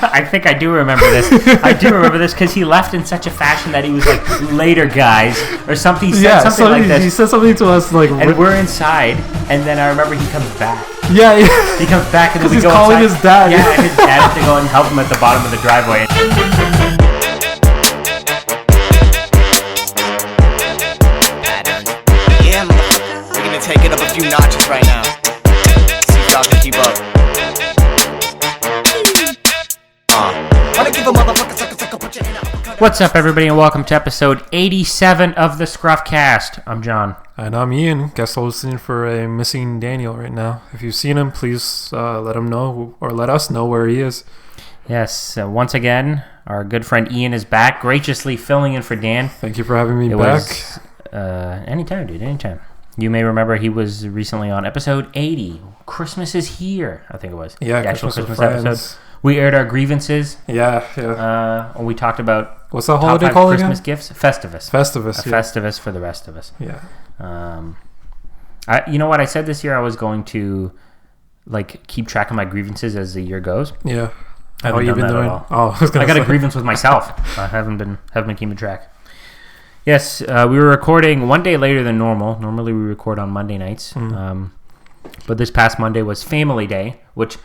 I think I do remember this. I do remember this because he left in such a fashion that he was like, "Later, guys," or something. He said something like this. He said something to us like, and we're inside, and then I remember he comes back. Yeah. He comes back and then we he's go calling inside. his dad. Yeah, and his dad has to go and help him at the bottom of the driveway. Yeah, motherfucker. We're gonna take it up a few notches right now. See if y'all can keep up. Wanna give a motherfucker sucker, put your hand out. What's up, everybody, and welcome to episode 87 of the ScruffCast. I'm John. And I'm Ian. Guest listening for a missing Daniel right now. If you've seen him, please let him know or let us know where he is. Yes, once again, our good friend Ian is back, graciously filling in for Dan. Thank you for having me back. Anytime, dude, anytime. You may remember he was recently on episode 80. Christmas is here, I think it was. Yeah, the actual Christmas episode. We aired our grievances. Yeah. We talked about what's that holiday called again? Christmas gifts. Festivus. Festivus for the rest of us. Yeah. You know what I said this year? I was going to keep track of my grievances as the year goes. Yeah. I haven't done that at all. I got a grievance with myself. I haven't been keeping track. Yes, we were recording one day later than normal. Normally we record on Monday nights. But this past Monday was Family Day, which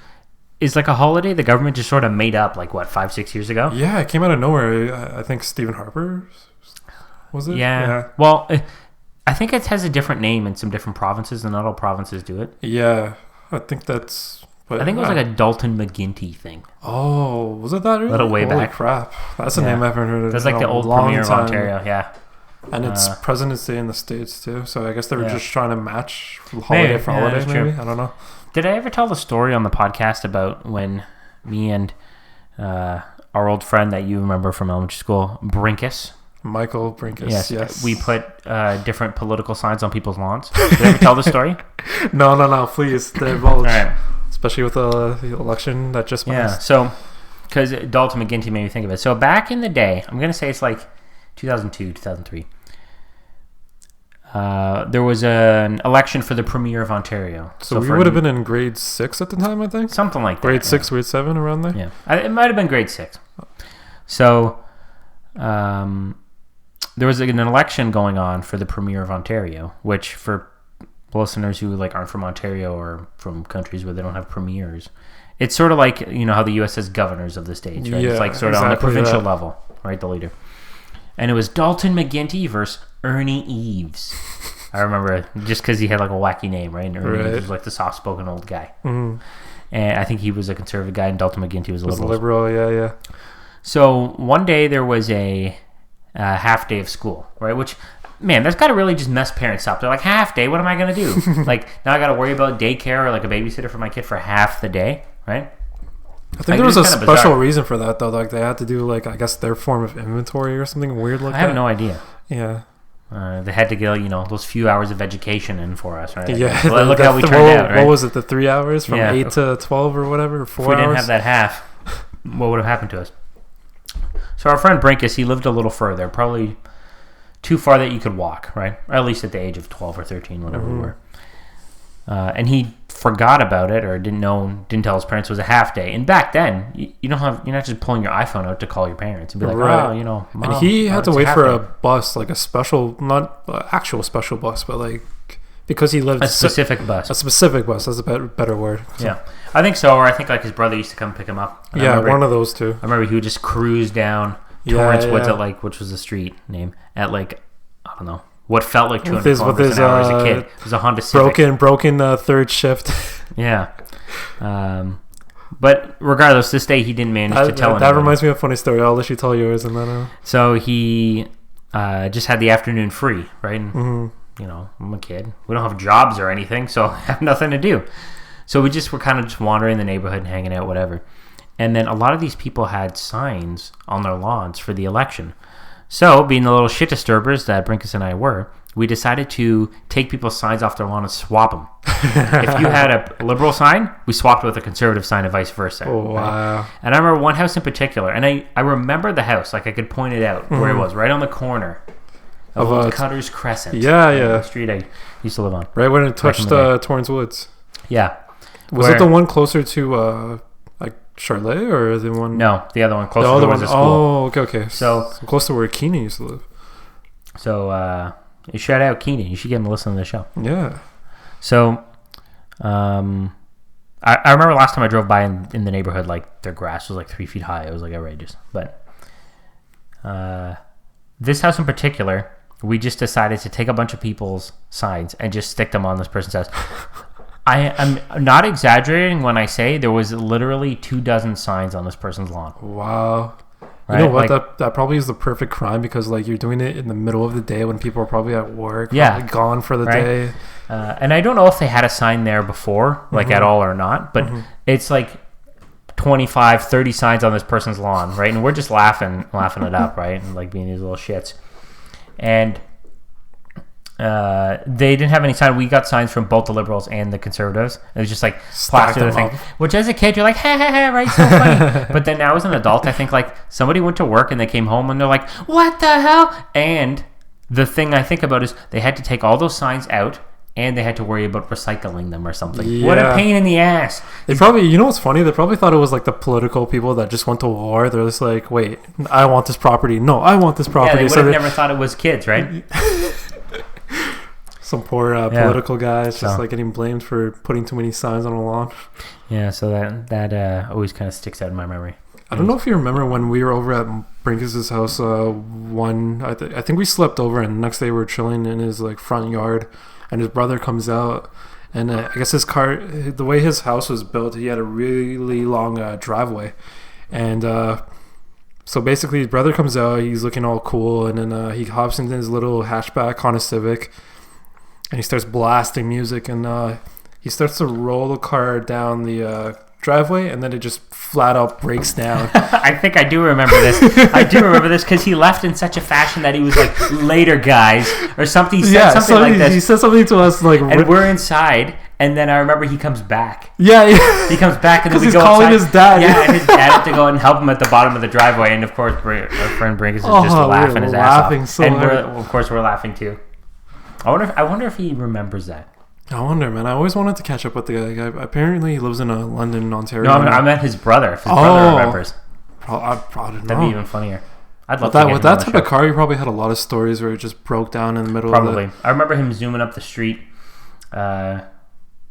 is like a holiday the government just sort of made up 5-6 years ago. Yeah, it came out of nowhere. I think Stephen Harper was it? Yeah. Well, I think it has a different name in some different provinces, and not all provinces do it. Yeah, I think that's... But, I think it was like a Dalton McGuinty thing. Oh, was it that really? A little way Holy back. Crap. That's a name I haven't heard of. That's like the old Premier of Ontario, yeah. And it's President's Day in the States, too. So I guess they were just trying to match holiday for holiday, maybe. I don't know. Did I ever tell the story on the podcast about when me and our old friend that you remember from elementary school, Michael Brinkus, yes. We put different political signs on people's lawns. Did I ever tell the story? No, please. Divulge. All right. Especially with the election that just passed. Yeah, so, because Dalton McGuinty made me think of it. So back in the day, I'm going to say it's like 2002, 2003, there was an election for the Premier of Ontario. So we would have been in grade 6 at the time, I think? Something like that. Grade 6, grade 7, around there? Yeah. It might have been grade 6. So, there was an election going on for the Premier of Ontario, which for listeners who aren't from Ontario or from countries where they don't have premiers, it's sort of like, how the U.S. has governors of the states, right? Yeah, it's sort of on the provincial level, right? The leader. And it was Dalton McGuinty versus Ernie Eves. I remember just because he had a wacky name, right? And Ernie Eves was the soft-spoken old guy. Mm-hmm. And I think he was a conservative guy, and Dalton McGuinty was a liberal. Yeah. So one day there was a half day of school, right? Which, man, that's got to really just mess parents up. They're like, half day? What am I going to do? Now I got to worry about daycare or a babysitter for my kid for half the day, right? I think there was a special reason for that, though. They had to do, I guess, their form of inventory or something weird like that. I have no idea. Yeah. They had to get, those few hours of education in for us, right? Yeah. Look how we turned out, right? What was it, the 3 hours? From 8 to 12 or whatever? 4 hours? If we didn't have that half, what would have happened to us? So our friend Brinkus, he lived a little further, probably too far that you could walk, right? Or at least at the age of 12 or 13, whatever we were. And he forgot about it or didn't tell his parents it was a half day. And back then, you're not just pulling your iPhone out to call your parents and be like, Mom, and he had to wait for a bus, a special, not actual special bus, but because he lived a specific bus. A specific bus. That's a better word. So. Yeah, I think so. Or I think his brother used to come pick him up. And one of those two. I remember he would just cruise down Torrance Woods at which was the street name at I don't know. What felt like 200 kilometers an hour as a kid. It was a Honda Civic. Broken third shift. Yeah. But regardless, this day he didn't manage to tell anyone. That reminds me of a funny story. I'll let you tell yours. And then, So he just had the afternoon free, right? And, I'm a kid. We don't have jobs or anything, so I have nothing to do. So we were kind of just wandering the neighborhood and hanging out, whatever. And then a lot of these people had signs on their lawns for the election. So, being the little shit disturbers that Brinkus and I were, we decided to take people's signs off their lawn and swap them. If you had a liberal sign, we swapped it with a conservative sign and vice versa. Oh, wow. Right? And I remember one house in particular, and I remember the house, I could point it out where it was, right on the corner of Cutter's Crescent. Yeah. The street I used to live on. Right when it touched Torrance Woods. Yeah. Was it the one closer to Charlotte or the one? No, the other one closer The other towards one. the school. Oh, okay. So close to where Keenan used to live. So you shout out Keenan. You should get him to listen to the show. Yeah. So I remember last time I drove by in the neighborhood, like their grass was like 3 feet high. It was like outrageous. But this house in particular, we just decided to take a bunch of people's signs and just stick them on this person's house. I am not exaggerating when I say there was literally 24 signs on this person's lawn. Wow. Right? You know what? Like, that probably is the perfect crime because like you're doing it in the middle of the day when people are probably at work, yeah, gone for the day. And I don't know if they had a sign there before, like at all or not, but it's like 25, 30 signs on this person's lawn, right? And we're just laughing it up, right? And like being these little shits. And they didn't have any sign. We got signs from both the Liberals and the Conservatives. It was just like plastered the thing. Which as a kid, you're like, ha ha ha, right? So funny. But then now as an adult, I think like somebody went to work and they came home and they're like, what the hell? And the thing I think about is they had to take all those signs out and they had to worry about recycling them or something. Yeah. What a pain in the ass. They probably, you know what's funny? They probably thought it was like the political people that just went to war. They're just like, wait, I want this property. No, I want this property. Yeah, they would have never thought it was kids, right? Some poor political guys just like getting blamed for putting too many signs on a lawn. Yeah, so that always kind of sticks out in my memory. I don't know if you remember when we were over at Brinkus' house. I think we slept over, and the next day we were chilling in his like front yard, and his brother comes out, and I guess his car, the way his house was built, he had a really long driveway, and so basically his brother comes out, he's looking all cool, and then he hops into his little hatchback Honda Civic, and he starts blasting music, and he starts to roll the car down the driveway, and then it just flat out breaks down. I think I do remember this. I do remember this because he left in such a fashion that he was like, later guys, or something. He said something like this. He said something to us like, and we're inside, and then I remember he comes back. Yeah. He comes back, and then we he's go calling inside. his dad. Yeah, and his dad had to go and help him at the bottom of the driveway, and of course our friend Brinkus is just laughing his ass off. So and of course we're laughing too. I wonder if he remembers that. I wonder, man. I always wanted to catch up with the guy. Apparently, he lives in London, Ontario. No, I meant his brother. If his brother remembers, I don't know. That'd be even funnier. I'd love with that type of car. He probably had a lot of stories where it just broke down in the middle. Probably. I remember him zooming up the street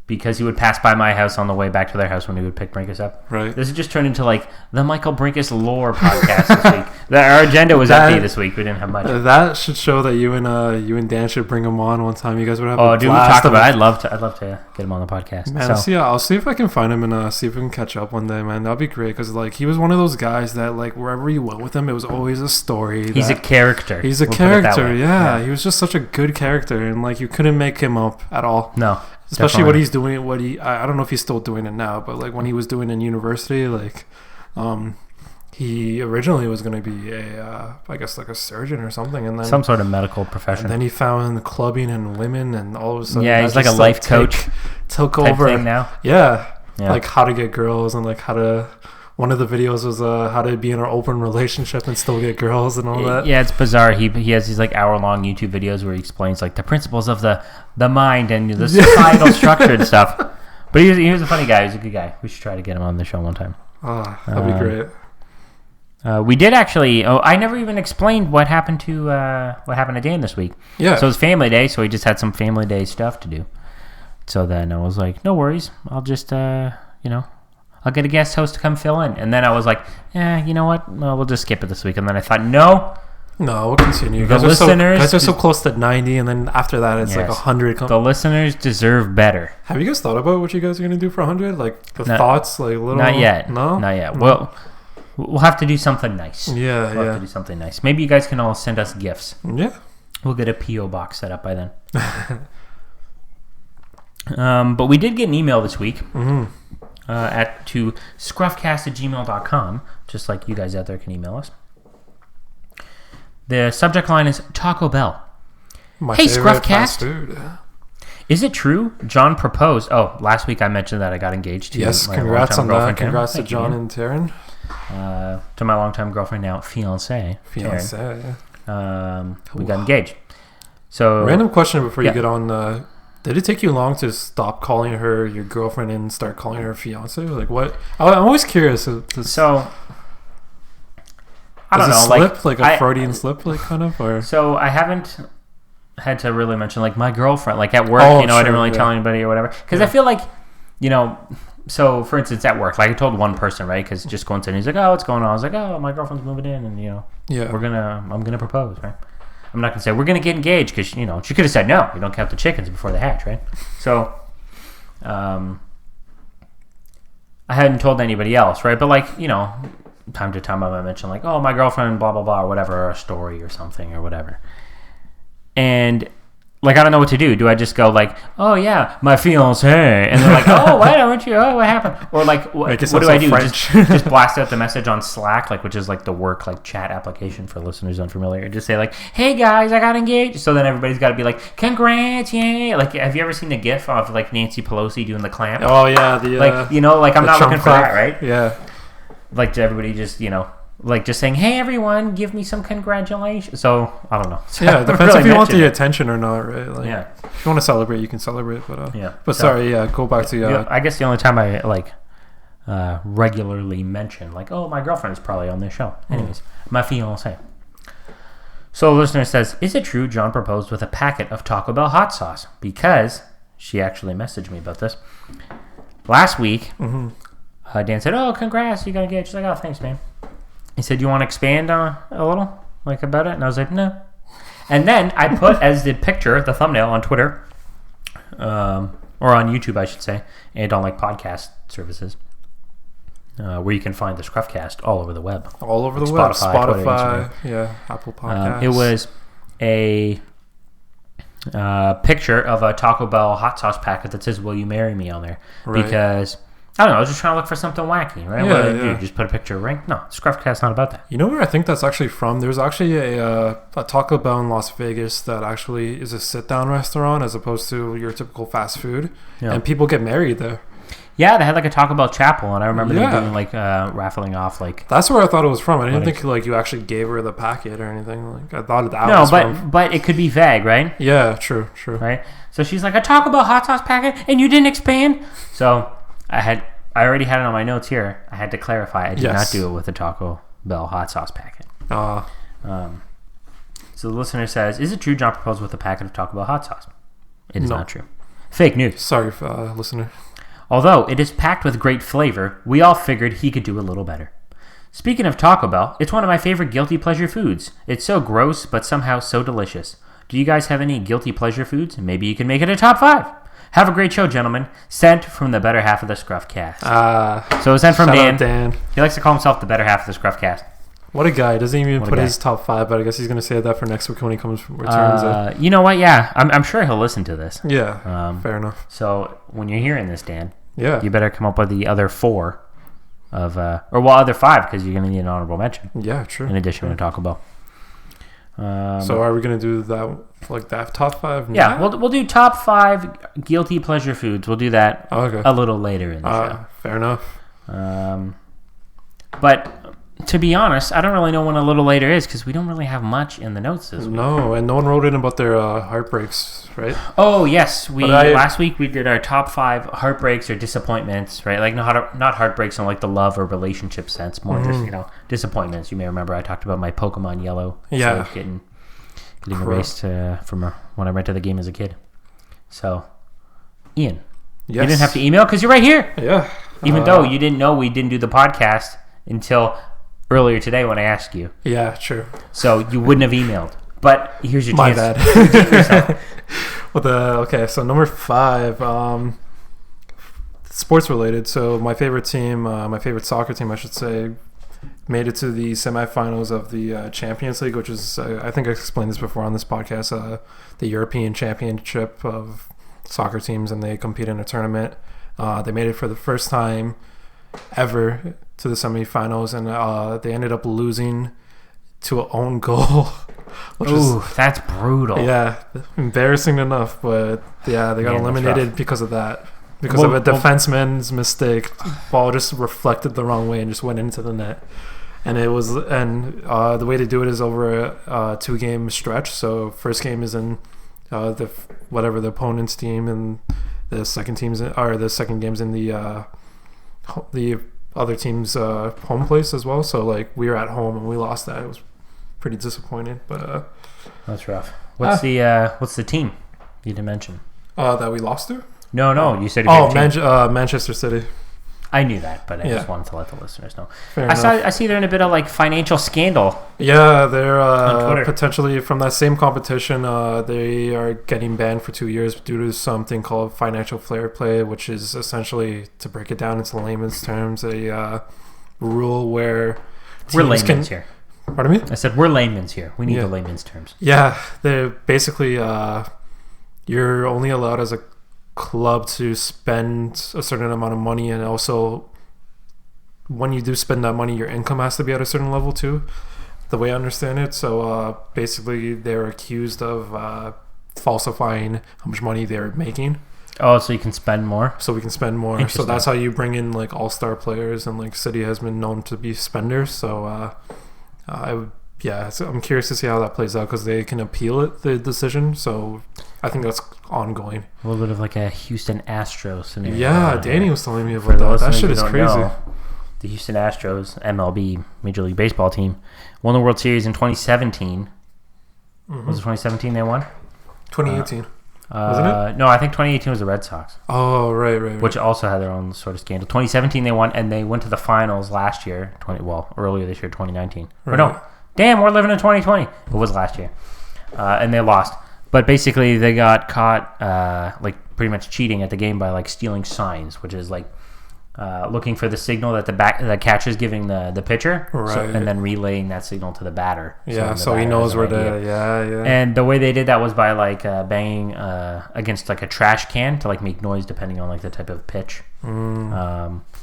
because he would pass by my house on the way back to their house when he would pick Brinkus up. Right. This has just turned into like the Michael Brinkus lore podcast this week. Our agenda was empty this week. We didn't have much. That should show that you and Dan should bring him on one time. You guys would have. Oh, dude, we talked about it. I'd love to get him on the podcast. Man, I'll see if I can find him and see if we can catch up one day, man. That'd be great because like he was one of those guys that like wherever you went with him, it was always a story. He's a character. He's a character. Yeah, he was just such a good character, and like you couldn't make him up at all. No. Especially what he's doing, I don't know if he's still doing it now, but like when he was doing in university, like he originally was going to be I guess like a surgeon or something, and then some sort of medical profession. And then he found clubbing and women, and all of a sudden, he's like a life coach. Took over thing now. Yeah, like how to get girls and like how to. One of the videos was how to be in an open relationship and still get girls and all that. Yeah, it's bizarre. He has these like hour-long YouTube videos where he explains like the principles of the mind and the societal structure and stuff. But he was a funny guy. He was a good guy. We should try to get him on the show one time. That'd be great. We did actually. Oh, I never even explained what happened to Dan this week. Yeah. So it was Family Day, so he just had some Family Day stuff to do. So then I was like, no worries. I'll just I'll get a guest host to come fill in. And then I was like, you know what? Well, we'll just skip it this week. And then I thought, no, we'll continue. The listeners guys are so close to 90, and then after that, it's like 100. The listeners deserve better. Have you guys thought about what you guys are going to do for 100? Like the thoughts, like little. Not yet. No, not yet. Well, we'll have to do something nice. Yeah, we'll have to do something nice. Maybe you guys can all send us gifts. Yeah, we'll get a PO box set up by then. But we did get an email this week. Mm-hmm. To ScruffCast@gmail.com, just like you guys out there can email us. The subject line is Taco Bell. Hey, ScruffCast. Is it true John proposed? Oh, last week I mentioned that I got engaged to yes, my congrats on that. Taryn. Congrats to John and Taryn. To my longtime girlfriend, now fiance. We got engaged. So random question before you get on. Did it take you long to stop calling her your girlfriend and start calling her fiance? Like what? I'm always curious. So I don't know, slip, like a Freudian slip, like kind of, or so I haven't had to really mention like my girlfriend, like at work. I didn't really tell anybody or whatever, because I feel like, so for instance at work, like I told one person, right? Because just coincidentally, he's like, "Oh, what's going on?" I was like, "Oh, my girlfriend's moving in, and I'm gonna propose, right?" I'm not gonna say we're gonna get engaged because she could have said no. You don't count the chickens before they hatch, right? So, I hadn't told anybody else, right? But like time to time I might mention like, oh, my girlfriend, blah blah blah, or whatever, or a story or something or whatever, and like I don't know what to do. Do I just go like, oh yeah, my fiance, and they're like, oh, why don't you? Oh, what happened? Or like, what do I do? Just blast out the message on Slack, like which is like the work like chat application for listeners unfamiliar. Just say like, hey guys, I got engaged. So then everybody's got to be like, congrats, yeah. Like, have you ever seen the GIF of like Nancy Pelosi doing the clamp? Oh yeah, like I'm not looking for that, right? Yeah. Like everybody just like just saying, hey everyone, give me some congratulations. So I don't know. So yeah, it depends if you want the attention or not, right? Like, yeah. If you want to celebrate, you can celebrate. But go back to I guess the only time I like regularly mention like, oh, my girlfriend is probably on this show. Anyways, my fiance. So the listener says, is it true John proposed with a packet of Taco Bell hot sauce? Because she actually messaged me about this last week. Dan said, oh, congrats, you got engaged. She's like, oh, thanks, man. He said, you want to expand a little like about it? And I was like, no. And then I put as the picture, the thumbnail on Twitter, or on YouTube, I should say, and on like podcast services, where you can find the ScruffCast all over the web. All over the web. Spotify, Apple Podcasts. It was a picture of a Taco Bell hot sauce packet that says, will you marry me on there? Right. Because I don't know, I was just trying to look for something wacky, right? What did I do? Just put a picture of ring? No, ScruffCast's not about that. You know where I think that's actually from? There's actually a Taco Bell in Las Vegas that actually is a sit-down restaurant as opposed to your typical fast food. Yeah. And people get married there. Yeah, they had like a Taco Bell chapel, and I remember them doing like raffling off like. That's where I thought it was from. I didn't think like you actually gave her the packet or anything. Like I thought that was from. But it could be vague, right? Yeah, true. Right. So she's like, a Taco Bell hot sauce packet, and you didn't expand. So I already had it on my notes here. I had to clarify. I did not do it with a Taco Bell hot sauce packet. So the listener says, is it true John proposed with a packet of Taco Bell hot sauce? It is not true. Fake news. Sorry, listener. Although it is packed with great flavor, we all figured he could do a little better. Speaking of Taco Bell, it's one of my favorite guilty pleasure foods. It's so gross, but somehow so delicious. Do you guys have any guilty pleasure foods? Maybe you can make it a top 5. Have a great show, gentlemen. Sent from the better half of the ScruffCast. So it was sent from Dan. He likes to call himself the better half of the ScruffCast. What a guy. Doesn't even put his top 5, but I guess he's going to say that for next week when he returns. You know what? Yeah. I'm sure he'll listen to this. Yeah. Fair enough. So when you're hearing this, Dan, you better come up with the other 4 of, other 5, because you're going to need an honorable mention. Yeah, true. In addition to Taco Bell. So are we going to do that, like that top 5? Yeah, we'll do top 5 guilty pleasure foods. We'll do that a little later in the show. Fair enough. But to be honest, I don't really know when a little later is because we don't really have much in the notes this week. No, and no one wrote in about their heartbreaks, right? Oh, yes. Last week we did our top 5 heartbreaks or disappointments, right? Like not heartbreaks in like the love or relationship sense, more just, disappointments. You may remember I talked about my Pokemon Yellow. Yeah. So getting erased from when I rented the game as a kid. So, Ian, you didn't have to email because you're right here. Yeah. Even though you didn't know we didn't do the podcast until earlier today when I asked you. Yeah, true. So you wouldn't have emailed. But here's your chance. My bad. So number 5, sports related. So my favorite team, my favorite soccer team, I should say, made it to the semifinals of the Champions League, which is, I think I explained this before on this podcast, the European Championship of soccer teams, and they compete in a tournament. They made it for the first time ever to the semifinals, and they ended up losing to an own goal. That's brutal. Yeah, embarrassing enough, but yeah, they got eliminated because of that. Because of a defenseman's mistake, ball just reflected the wrong way and just went into the net. And the way to do it is over a 2-game stretch. So first game is in the opponent's team and the second games in the other team's home place as well. So like we were at home and we lost that. It was pretty disappointing, but that's rough. What's the team you didn't mention? That we lost to? No. You said Manchester City. I knew that, but I just wanted to let the listeners know. I see they're in a bit of like financial scandal. Yeah, they're potentially from that same competition. They are getting banned for 2 years due to something called financial fair play, which is essentially, to break it down into layman's terms, a rule where we're layman's here. Pardon me? I said we're layman's here. We need the layman's terms. Yeah, they're basically you're only allowed as a club to spend a certain amount of money, and also when you do spend that money, your income has to be at a certain level too, the way I understand it. So basically they're accused of falsifying how much money they're making. Oh, so you can spend more? So we can spend more. So that's how you bring in like all-star players, and like City has been known to be spenders. So so I'm curious to see how that plays out, because they can appeal the decision. So I think that's ongoing. A little bit of like a Houston Astros scenario. Yeah, Danny was telling me about that. That shit is crazy. The Houston Astros, MLB, Major League Baseball team, won the World Series in 2017. Mm-hmm. Was it 2017 they won? 2018. Wasn't it? No, I think 2018 was the Red Sox. Oh, right. Which also had their own sort of scandal. 2017 they won, and they went to the finals last year. Earlier this year, 2019. Right. Or no, damn, we're living in 2020. It was last year. And they lost. But basically, they got caught like pretty much cheating at the game by like stealing signs, which is like looking for the signal that the catcher's giving the pitcher, right. and then relaying that signal to the batter. Yeah, so he knows where to. Yeah. And the way they did that was by like banging against like a trash can to like make noise depending on like the type of pitch.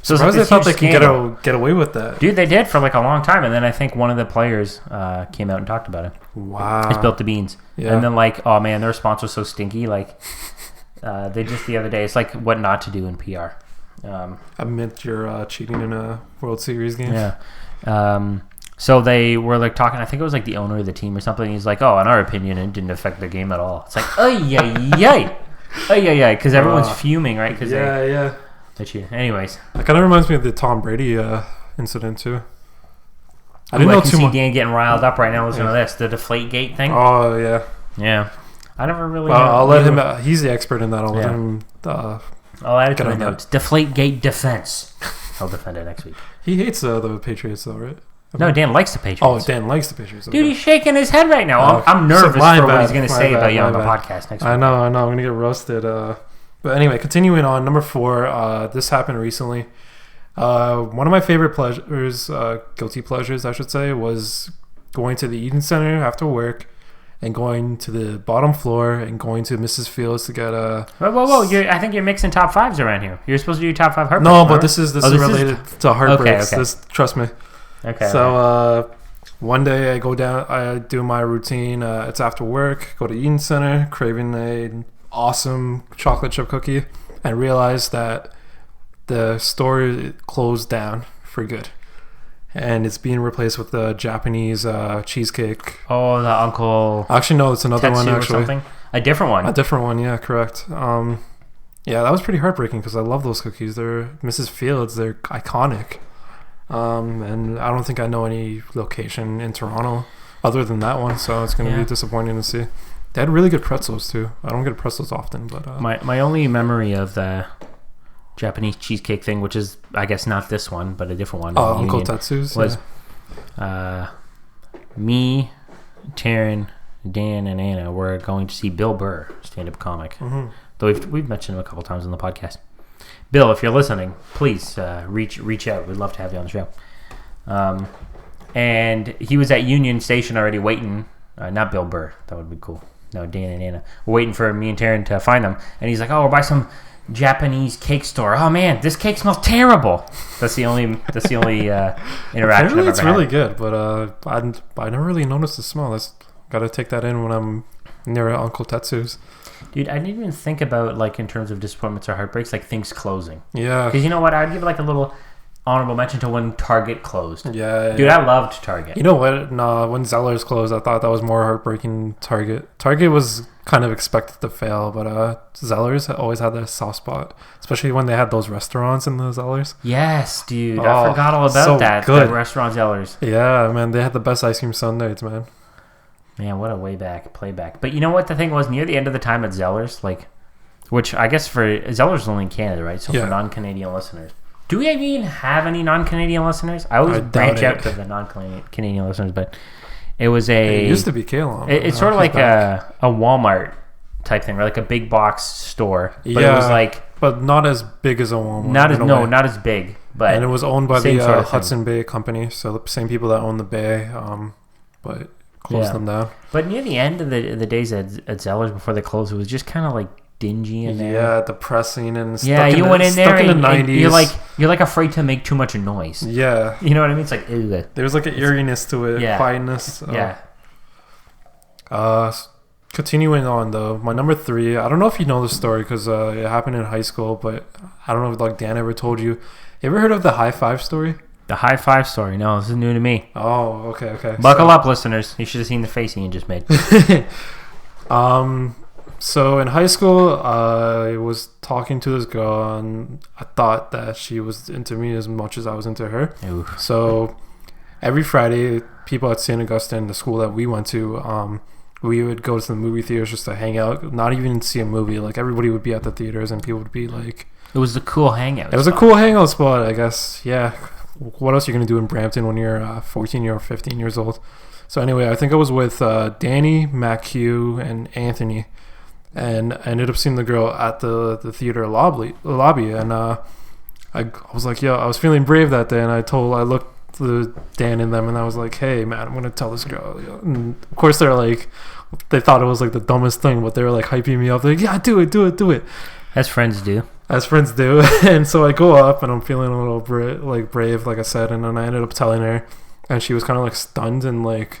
So I thought they could get away with that. Dude, they did for like a long time, and then I think one of the players came out and talked about it. Wow. He spilled the beans. Yeah. And then like, oh man, their response was so stinky. Like they just the other day, it's like what not to do in PR. Admit you're cheating in a World Series game. Yeah. So they were like talking, I think it was like the owner of the team or something. He's like, oh, in our opinion, it didn't affect the game at all. It's like, because everyone's fuming, right? Cause yeah. Anyways, that kind of reminds me of the Tom Brady incident too. I didn't know too much. Dan getting riled up right now. Listen to this, the Deflategate thing. Oh yeah. I never really. Well, I'll let him. He's the expert in that. I'll let him. I'll add it to the notes. Deflategate defense. I'll defend it next week. He hates the Patriots though, right? No, Dan likes the Patriots. Oh, Dan likes the Patriots. Dude, he's shaking his head right now. I'm nervous for what he's going to say about you on the podcast next week. I know. I'm going to get roasted. But anyway, continuing on, number 4, this happened recently. One of my favorite pleasures, guilty pleasures, I should say, was going to the Eden Center after work and going to the bottom floor and going to Mrs. Fields to get a... Whoa. I think you're mixing top 5s around here. You're supposed to do top 5 Heartbreak. No, but this is related to Heartbreaks. Okay. Trust me. Okay. So one day I go down, I do my routine. It's after work, go to Eden Center, craving an awesome chocolate chip cookie, and realize that the store closed down for good. And it's being replaced with the Japanese cheesecake. Oh, the Uncle... Actually, no, it's another one, actually. Or something? A different one? A different one, yeah, correct. Yeah, that was pretty heartbreaking because I love those cookies. They're Mrs. Fields. They're iconic. And I don't think I know any location in Toronto other than that one, so it's going to be disappointing to see. They had really good pretzels, too. I don't get pretzels often, but... My only memory of the Japanese cheesecake thing, which is, I guess, not this one, but a different one. Uncle Tetsu's? Was me, Taryn, Dan, and Anna were going to see Bill Burr, stand-up comic. Mm-hmm. Though we've mentioned him a couple times on the podcast. Bill, if you're listening, please reach out. We'd love to have you on the show. And he was at Union Station already waiting. Not Bill Burr. That would be cool. No, Dan and Anna. We're waiting for me and Taryn to find them. And he's like, we're by some Japanese cake store. Oh, man, this cake smells terrible. That's the only interaction Apparently I've it's ever really had. good, but I never really noticed the smell. Got to take that in when I'm near Uncle Tetsu's. Dude, I didn't even think about, like, in terms of disappointments or heartbreaks, like, things closing. Yeah. Because you know what? I'd give, like, a little honorable mention to when Target closed. Yeah, dude, I loved Target. You know what? No, when Zellers closed, I thought that was more heartbreaking. Target was kind of expected to fail, but Zellers always had their soft spot, especially when they had those restaurants in the Zellers. Yes, dude. I forgot all about that. Good. The restaurant Zellers. Yeah, man, they had the best ice cream sundaes, man. Man, what a playback. But you know what the thing was? Near the end of the time at Zellers, like, which I guess for Zellers is only in Canada, right? So for non-Canadian listeners. Do we even have any non-Canadian listeners? I always branch out to the non-Canadian listeners, but it was It used to be Kalon. It's sort of like a Walmart type thing, or like a big box store. But it was like, but not as big as a Walmart. Not as big. But and it was owned by the sort of Hudson Bay Company, so the same people that own the Bay, but closed them down. But near the end of the days at Zellers before they closed, it was just kind of like dingy in there. Yeah, depressing and you went in there in the 90s. And you're like afraid to make too much noise. Yeah, you know what I mean. It's like ew. There's like an eeriness to it, quietness. Continuing on though, my number 3. I don't know if you know the story because it happened in high school, but I don't know if like Dan ever told you. You ever heard of the high five story? The high five story? No, this is new to me. Oh, okay. Buckle up, listeners. You should have seen the face Ian just made. So in high school, I was talking to this girl, and I thought that she was into me as much as I was into her. Oof. So every Friday, people at St. Augustine, the school that we went to, we would go to the movie theaters just to hang out, not even see a movie. Like everybody would be at the theaters, and people would be like, it was the cool hangout. It was a cool hangout spot, I guess. Yeah. What else are you going to do in Brampton when you're 14 or 15 years old? So anyway, I think I was with Danny, Matt Q, and Anthony. And I ended up seeing the girl at the theater lobby. And I was like, yo, I was feeling brave that day. And I looked to Dan and them, and I was like, hey, man, I'm going to tell this girl. And of course, they thought it was like the dumbest thing, but they were like hyping me up. They're like, yeah, do it. As friends do. And so I go up and I'm feeling a little brave, like I said, and then I ended up telling her, and she was kind of like stunned and like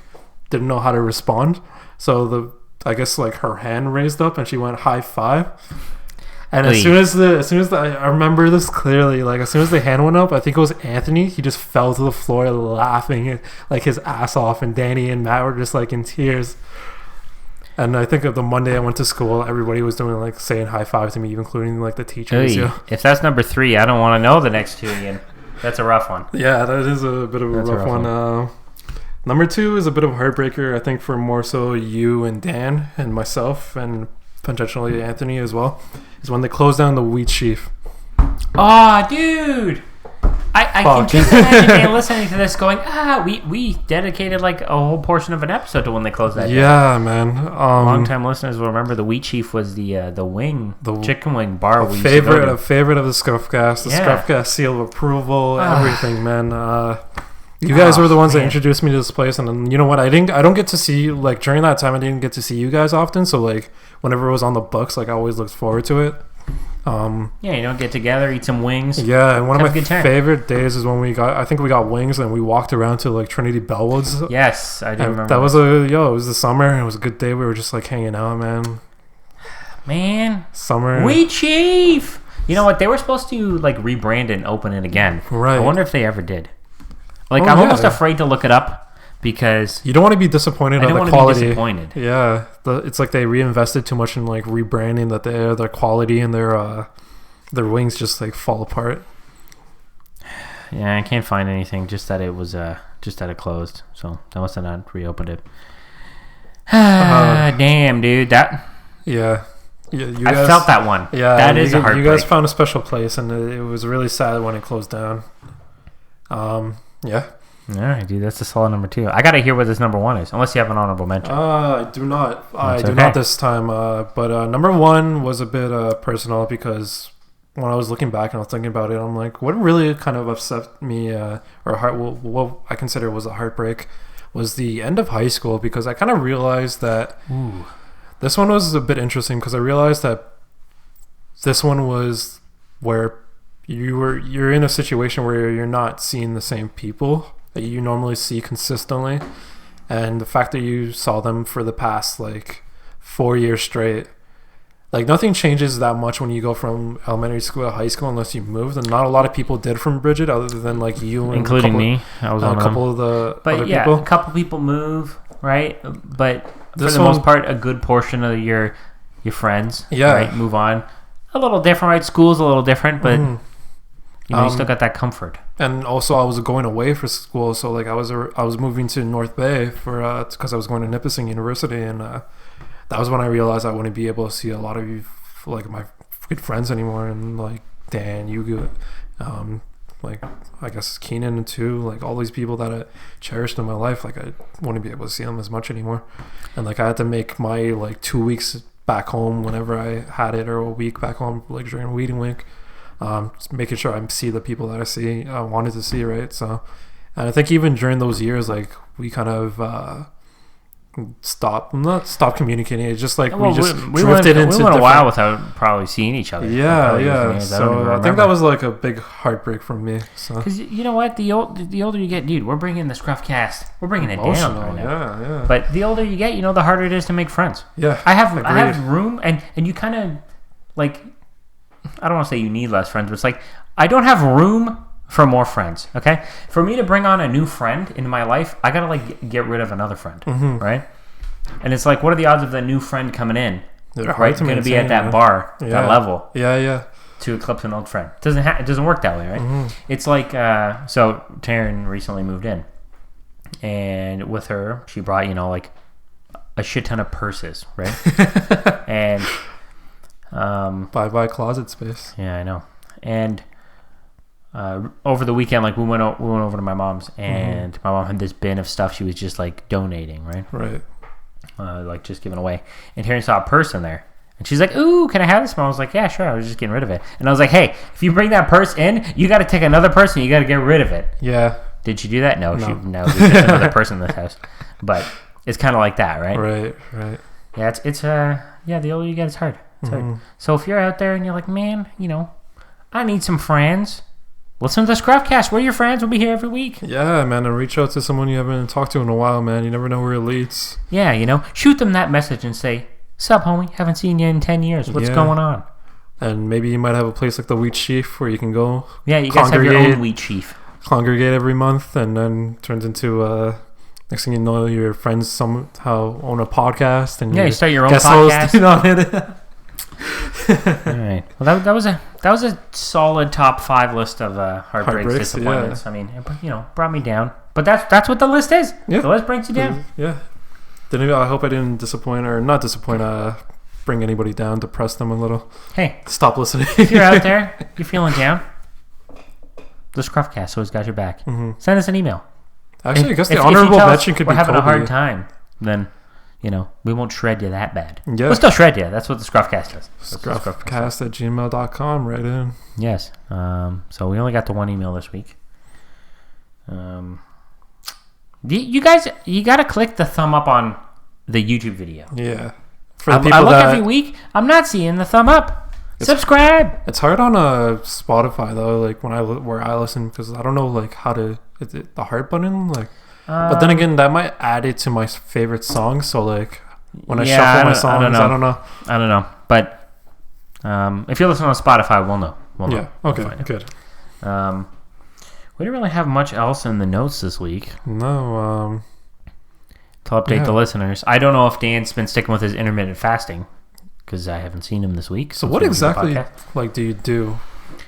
didn't know how to respond. So I guess like her hand raised up and she went high five. And as soon as I remember this clearly, like as soon as the hand went up, I think it was Anthony, he just fell to the floor laughing like his ass off, and Danny and Matt were just like in tears. And I think of the Monday I went to school, everybody was doing like saying high five to me, including like the teachers. If that's number 3, I don't want to know the next 2 again. That's a rough one. Yeah, that is a bit of a rough one. Number 2 is a bit of a heartbreaker, I think, for more so you and Dan and myself and potentially Anthony as well, is when they closed down the Wheat Sheaf. Oh, dude! I can just imagine listening to this going, we dedicated like a whole portion of an episode to when they closed that. Yeah, man. Long-time listeners will remember the Wheat Chief was the chicken wing bar. A favorite of the ScruffCast, the ScruffCast seal of approval, everything, man. You guys were the ones that introduced me to this place, and then, you know what? I don't get to see, like, during that time, I didn't get to see you guys often. So like whenever it was on the books, like I always looked forward to it. Get together, eat some wings. Yeah, and one of my favorite days is when we got wings and we walked around to like Trinity Bellwoods. Yes, I do remember. That was it was the summer, and it was a good day. We were just like hanging out, man. Summer. Wheat Chief. You know what? They were supposed to like rebrand and open it again. Right. I wonder if they ever did. Like, I'm almost afraid to look it up because you don't want to be disappointed on the quality. Be disappointed. Yeah, it's like they reinvested too much in like rebranding that their quality and their wings just like fall apart. Yeah, I can't find anything. Just that it was just that it closed. So they must have not reopened it. Damn, dude. Yeah. You guys, I felt that one. Yeah, that is a heartbreak. You guys found a special place, and it was really sad when it closed down. Yeah. All right, dude. That's a solid number 2. I gotta hear what this number 1 is, unless you have an honorable mention. I do not. I do not this time. But number 1 was a bit personal because when I was looking back and I was thinking about it, I'm like, what really kind of upset me, what I consider was a heartbreak, was the end of high school, because I kind of realized that. Ooh. This one was a bit interesting because I realized that this one was where you're in a situation where you're not seeing the same people that you normally see consistently, and the fact that you saw them for the past like 4 years straight like nothing changes that much when you go from elementary school to high school unless you moved, and not a lot of people did from Bridget other than like you and including me. I was on a couple of the other people. A couple people move, right? But for the most part, a good portion of your friends, right, move on. A little different, right? School's a little different, but you still got that comfort. And also, I was going away for school, so like I was moving to North Bay for because I was going to Nipissing University, and that was when I realized I wouldn't be able to see a lot of you, like my good friends anymore, and like Dan, you, like I guess Keenan too, like all these people that I cherished in my life, like I wouldn't be able to see them as much anymore, and like I had to make my like 2 weeks back home whenever I had it, or a week back home like during weeding week, just making sure I see the people that I wanted to see, right? So, and I think even during those years, like we kind of not stop communicating. It's just like we drifted into. We went a while without probably seeing each other. Yeah. So I think that was like a big heartbreak for me. So because you know what, the older you get, dude, we're bringing the ScruffCast. We're bringing it down right now. Yeah. But the older you get, you know, the harder it is to make friends. Yeah, I have room, and you kind of like. I don't want to say you need less friends, but it's like I don't have room for more friends. Okay, for me to bring on a new friend into my life, I gotta like get rid of another friend, right? And it's like, what are the odds of the new friend coming in? Right, going to be at that bar, that level. Yeah. To eclipse an old friend. It doesn't work that way, right? It's like so. Taryn recently moved in, and with her, she brought like a shit ton of purses, right? And bye closet space. Yeah, I know. And over the weekend, like we went over to my mom's, and my mom had this bin of stuff she was just like donating, right, like just giving away. And Taryn saw a purse in there, and she's like, "Ooh, can I have this?" And I was like, "Yeah, sure." I was just getting rid of it, and I was like, "Hey, if you bring that purse in, you got to take another person. You got to get rid of it." Yeah. Did she do that? No. There's just another person in this house, but it's kind of like that, right? Right. Yeah, it's the older you get, it's hard. So if you're out there and you're like, man, I need some friends, listen to the ScruffCast. We're your friends. We'll be here every week. Yeah, man, and reach out to someone you haven't talked to in a while, man. You never know where it leads. Yeah, shoot them that message and say, sup, homie, haven't seen you in 10 years. What's going on? And maybe you might have a place like the Wheat Sheaf where you can go. Yeah, you guys have your own Wheat Sheaf. Congregate every month, and then turns into next thing you know, your friends somehow own a podcast, and you start your own podcast. On it. All right. Well, that was a solid top 5 list of heartbreaks, disappointments. Yeah. I mean, it brought me down. But that's what the list is. Yeah. The list brings you down. Yeah. I hope I didn't disappoint, or not disappoint. Bring anybody down, depress them a little. Hey, stop listening. If you're out there, you're feeling down, the ScruffCast always got your back. Send us an email. Actually, I guess the honorable mention could be we're having Kobe. A hard time. Then. We won't shred you that bad. Yeah. We'll still shred you. That's what the ScruffCast does. ScruffCast@gmail.com, right in. Yes. So we only got the one email this week. You guys, you got to click the thumb up on the YouTube video. Yeah. For the people I look every week. I'm not seeing the thumb up. Subscribe. It's hard on Spotify though. Like where I listen, because I don't know like how to. Is it the heart button? Like. But then again, that might add it to my favorite songs. So like when I shuffle my songs, I don't know. But if you listen on Spotify, we'll know. Yeah. Okay. Good. We didn't really have much else in the notes this week. No. To update the listeners, I don't know if Dan's been sticking with his intermittent fasting because I haven't seen him this week. So what exactly do you do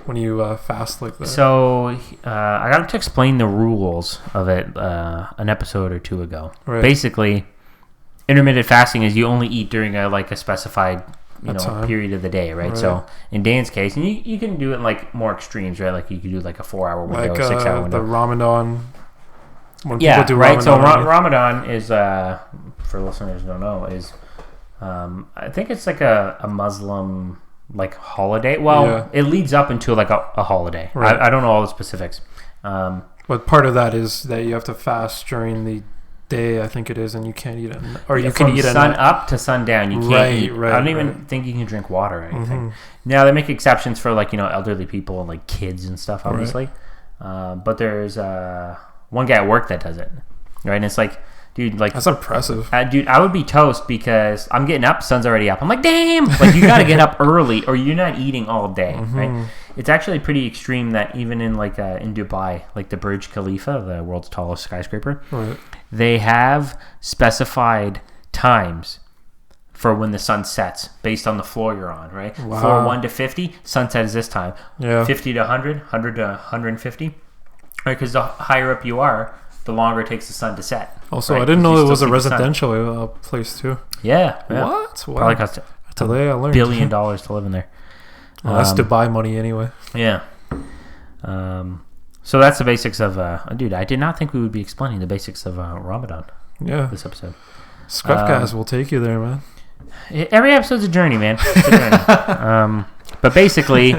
when you fast like that? So I got him to explain the rules of it an episode or two ago. Right. Basically, intermittent fasting is you only eat during a specified period of the day, right? So in Dan's case, and you can do it in like more extremes, right? Like you could do like a 4-hour window, 6-hour window. The Ramadan. When people do Ramadan, right. So Ramadan is for listeners who don't know is I think it's like a Muslim like holiday. Well, it leads up into like a holiday. Right. I don't know all the specifics. But part of that is that you have to fast during the day, I think it is, and you can't eat it. Or you can eat it sun up to sundown. You can't eat. I don't even think you can drink water or anything. Now they make exceptions for like elderly people and like kids and stuff, obviously. But there's one guy at work that does it, right? And it's like Dude, like... That's impressive. Dude, I would be toast because I'm getting up, sun's already up. I'm like, damn! Like, you gotta get up early or you're not eating all day, right? It's actually pretty extreme that even in, like, in Dubai, like the Burj Khalifa, the world's tallest skyscraper, Right. they have specified times for when the sun sets based on the floor you're on, right? Wow. Floor 1 to 50, sunset is this time. Yeah. 50 to 100, 100 to 150. Right, because the higher up you are, the longer it takes the sun to set. Also, right? I didn't know it was a see the sun. residential place too. Yeah. What? Wow. Probably cost Today I learned. $1 billion to live in there. Well, that's Dubai money anyway. Yeah. So that's the basics of... dude, I did not think we would be explaining the basics of Ramadan Yeah. this episode. ScruffCast will take you there, man. Every episode's a journey, man. It's a journey. But basically,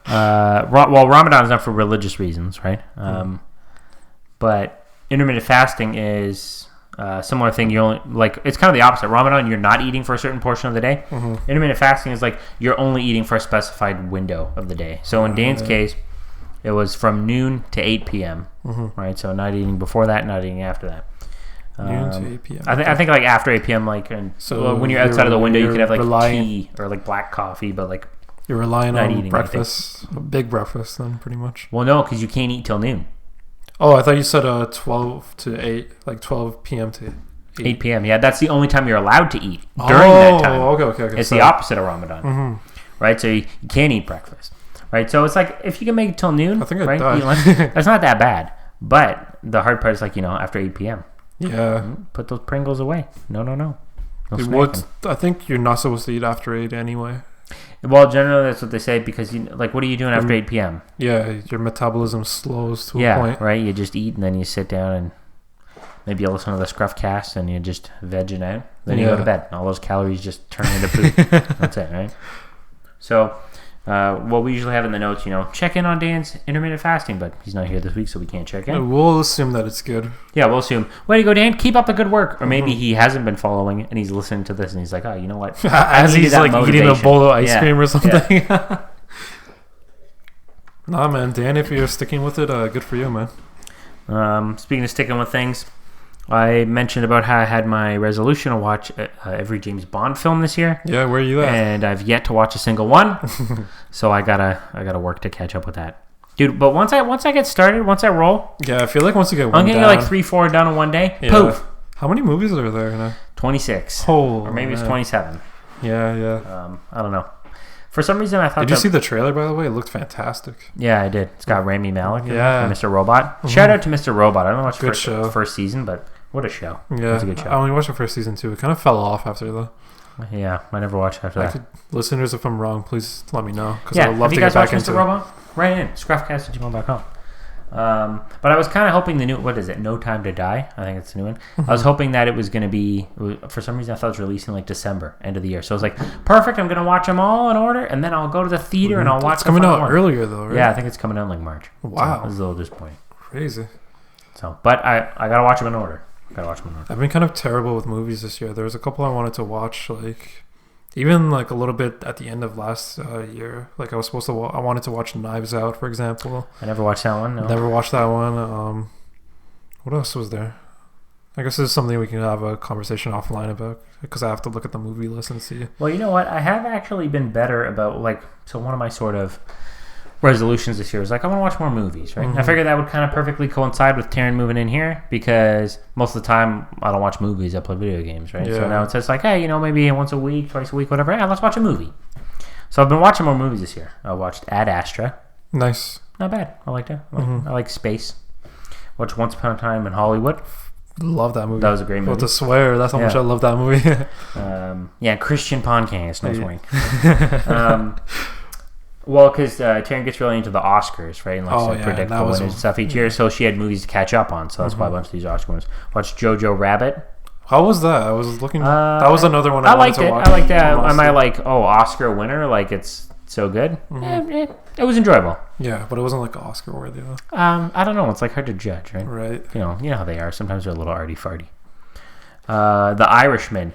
Ramadan is not for religious reasons, right? But intermittent fasting is a similar thing. You only like it's kind of the opposite. Ramadan, you're not eating for a certain portion of the day. Intermittent fasting is like you're only eating for a specified window of the day. So in Dan's case, it was from noon to 8 p.m. Right? So not eating before that, not eating after that. Noon to 8 p.m. I think like after 8 p.m. like when you're outside of the window, you could have like tea or like black coffee, but like you're relying not on eating breakfast, a big breakfast, then pretty much. well, no, because you can't eat till noon. Oh, I thought you said 12 to 8, like 12 p.m. to 8 p.m. Yeah, that's the only time you're allowed to eat during that time. Okay. It's the opposite of Ramadan, right? So you can't eat breakfast, right? So it's like if you can make it till noon, I think I right? died. Eat lunch, that's not that bad. But the hard part is like after 8 p.m. Yeah. Put those Pringles away. No. Dude, I think you're not supposed to eat after 8 anyway. Well, generally that's what they say because like what are you doing after 8 p.m.? Yeah, your metabolism slows to a point. Yeah, right. You just eat and then you sit down and maybe you listen to the ScruffCast and you just vegging out. Then you go to bed. All those calories just turn into poop. That's it, right? So, what we usually have in the notes, check in on Dan's intermittent fasting, but he's not here this week, so we can't check in. We'll assume that it's good. Yeah, we'll assume. Way to go, Dan. Keep up the good work. Or maybe he hasn't been following it and he's listening to this and he's like, oh, you know what? As he's like eating a bowl of ice cream or something. Yeah. Nah, man. Dan, if you're sticking with it, good for you, man. Speaking of sticking with things, I mentioned about how I had my resolution to watch every James Bond film this year. Yeah, where are you at? And I've yet to watch a single one, so I gotta work to catch up with that, dude. But once I get started, once I roll, yeah, I feel like once you get one I'm gonna down, get like 3-4 done in one day. Yeah. Poof. How many movies are there now? 26. Oh, or maybe man. it's 27. Yeah. I don't know. For some reason, I thought. Did you see the trailer, by the way? It looked fantastic. Yeah, I did. It's got Rami Malek in it, Yeah. Mr. Robot. Shout out to Mr. Robot. I don't know what's Good show. first season, but what a show. Yeah, It's a good show. I only watched the first season too. It kind of fell off after though. Yeah, I never watched after that. Listeners, if I'm wrong, please let me know because Yeah, I would love have to you get guys back watched into Mr. it. Robot? Right in, ScruffCast@gmail.com. But I was kind of hoping the new, what is it, No Time to Die? I think it's the new one. I was hoping that it was going to be, for some reason I thought it was releasing like December, end of the year. So I was like, perfect, I'm going to watch them all in order, and then I'll go to the theater and I'll watch It's coming the out one. earlier though, right? Yeah, I think it's coming out in like March. Wow. So I was a little disappointed. Crazy. So, but I got to watch them in order. I've been kind of terrible with movies this year. There was a couple I wanted to watch, like even like a little bit at the end of last year. Like I was supposed to, I wanted to watch Knives Out, for example. I never watched that one. No. Never watched that one. What else was there? I guess this is something we can have a conversation offline about because I have to look at the movie list and see. Well, you know what? I have actually been better about so one of my sort of resolutions this year was like, I want to watch more movies, right? I figured that would kind of perfectly coincide with Taryn moving in here because most of the time I don't watch movies, I play video games, right? Yeah. So now it says like, hey, maybe once a week, twice a week, whatever, let's watch a movie. So I've been watching more movies this year. I watched Ad Astra. Nice. Not bad. I liked it. I like space. Watched Once Upon a Time in Hollywood. Love that movie. That was a great movie. Well, to swear, that's how much I love that movie. Yeah, Christian podcast, no swearing. Well, because Taryn gets really into the Oscars, right? And likes to predict the winners and stuff each year. So she had movies to catch up on. So that's why a bunch of these Oscar ones. Watched Jojo Rabbit. How was that? I was looking. That was another one I wanted liked to it. watch. I liked that. Am I like, Oscar winner? Like it's so good? It was enjoyable. Yeah, but it wasn't like Oscar worthy though. I don't know. It's like hard to judge, right? Right. You know how they are. Sometimes they're a little arty farty. The Irishman.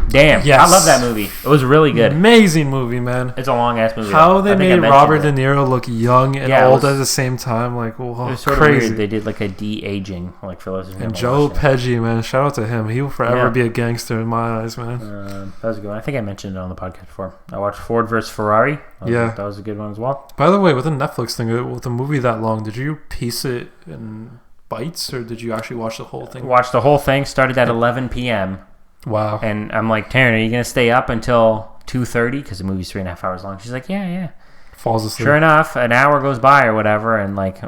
Damn. Yes. I love that movie. It was really good. Amazing movie, man. It's a long-ass movie. How they I think I made mentioned Robert it. De Niro look young and Yeah, it old was- at the same time. Like, whoa, It was sort crazy. of weird. They did like a de-aging, like for those of you And who Joe haven't watched Pesci, man. Shout out to him. He will forever Yeah. be a gangster in my eyes, man. it. That was a good one. I think I mentioned it on the podcast before. I watched Ford vs. Ferrari. Yeah. That was a good one as well. By the way, with the Netflix thing, with a movie that long, did you piece it in bites or did you actually watch the whole thing? Watched the whole thing. Started at 11 p.m. Wow. And I'm like, Taryn, are you going to stay up until 2:30? Because the movie's 3.5 hours long. She's like, yeah. Falls asleep. Sure enough, an hour goes by or whatever, and like,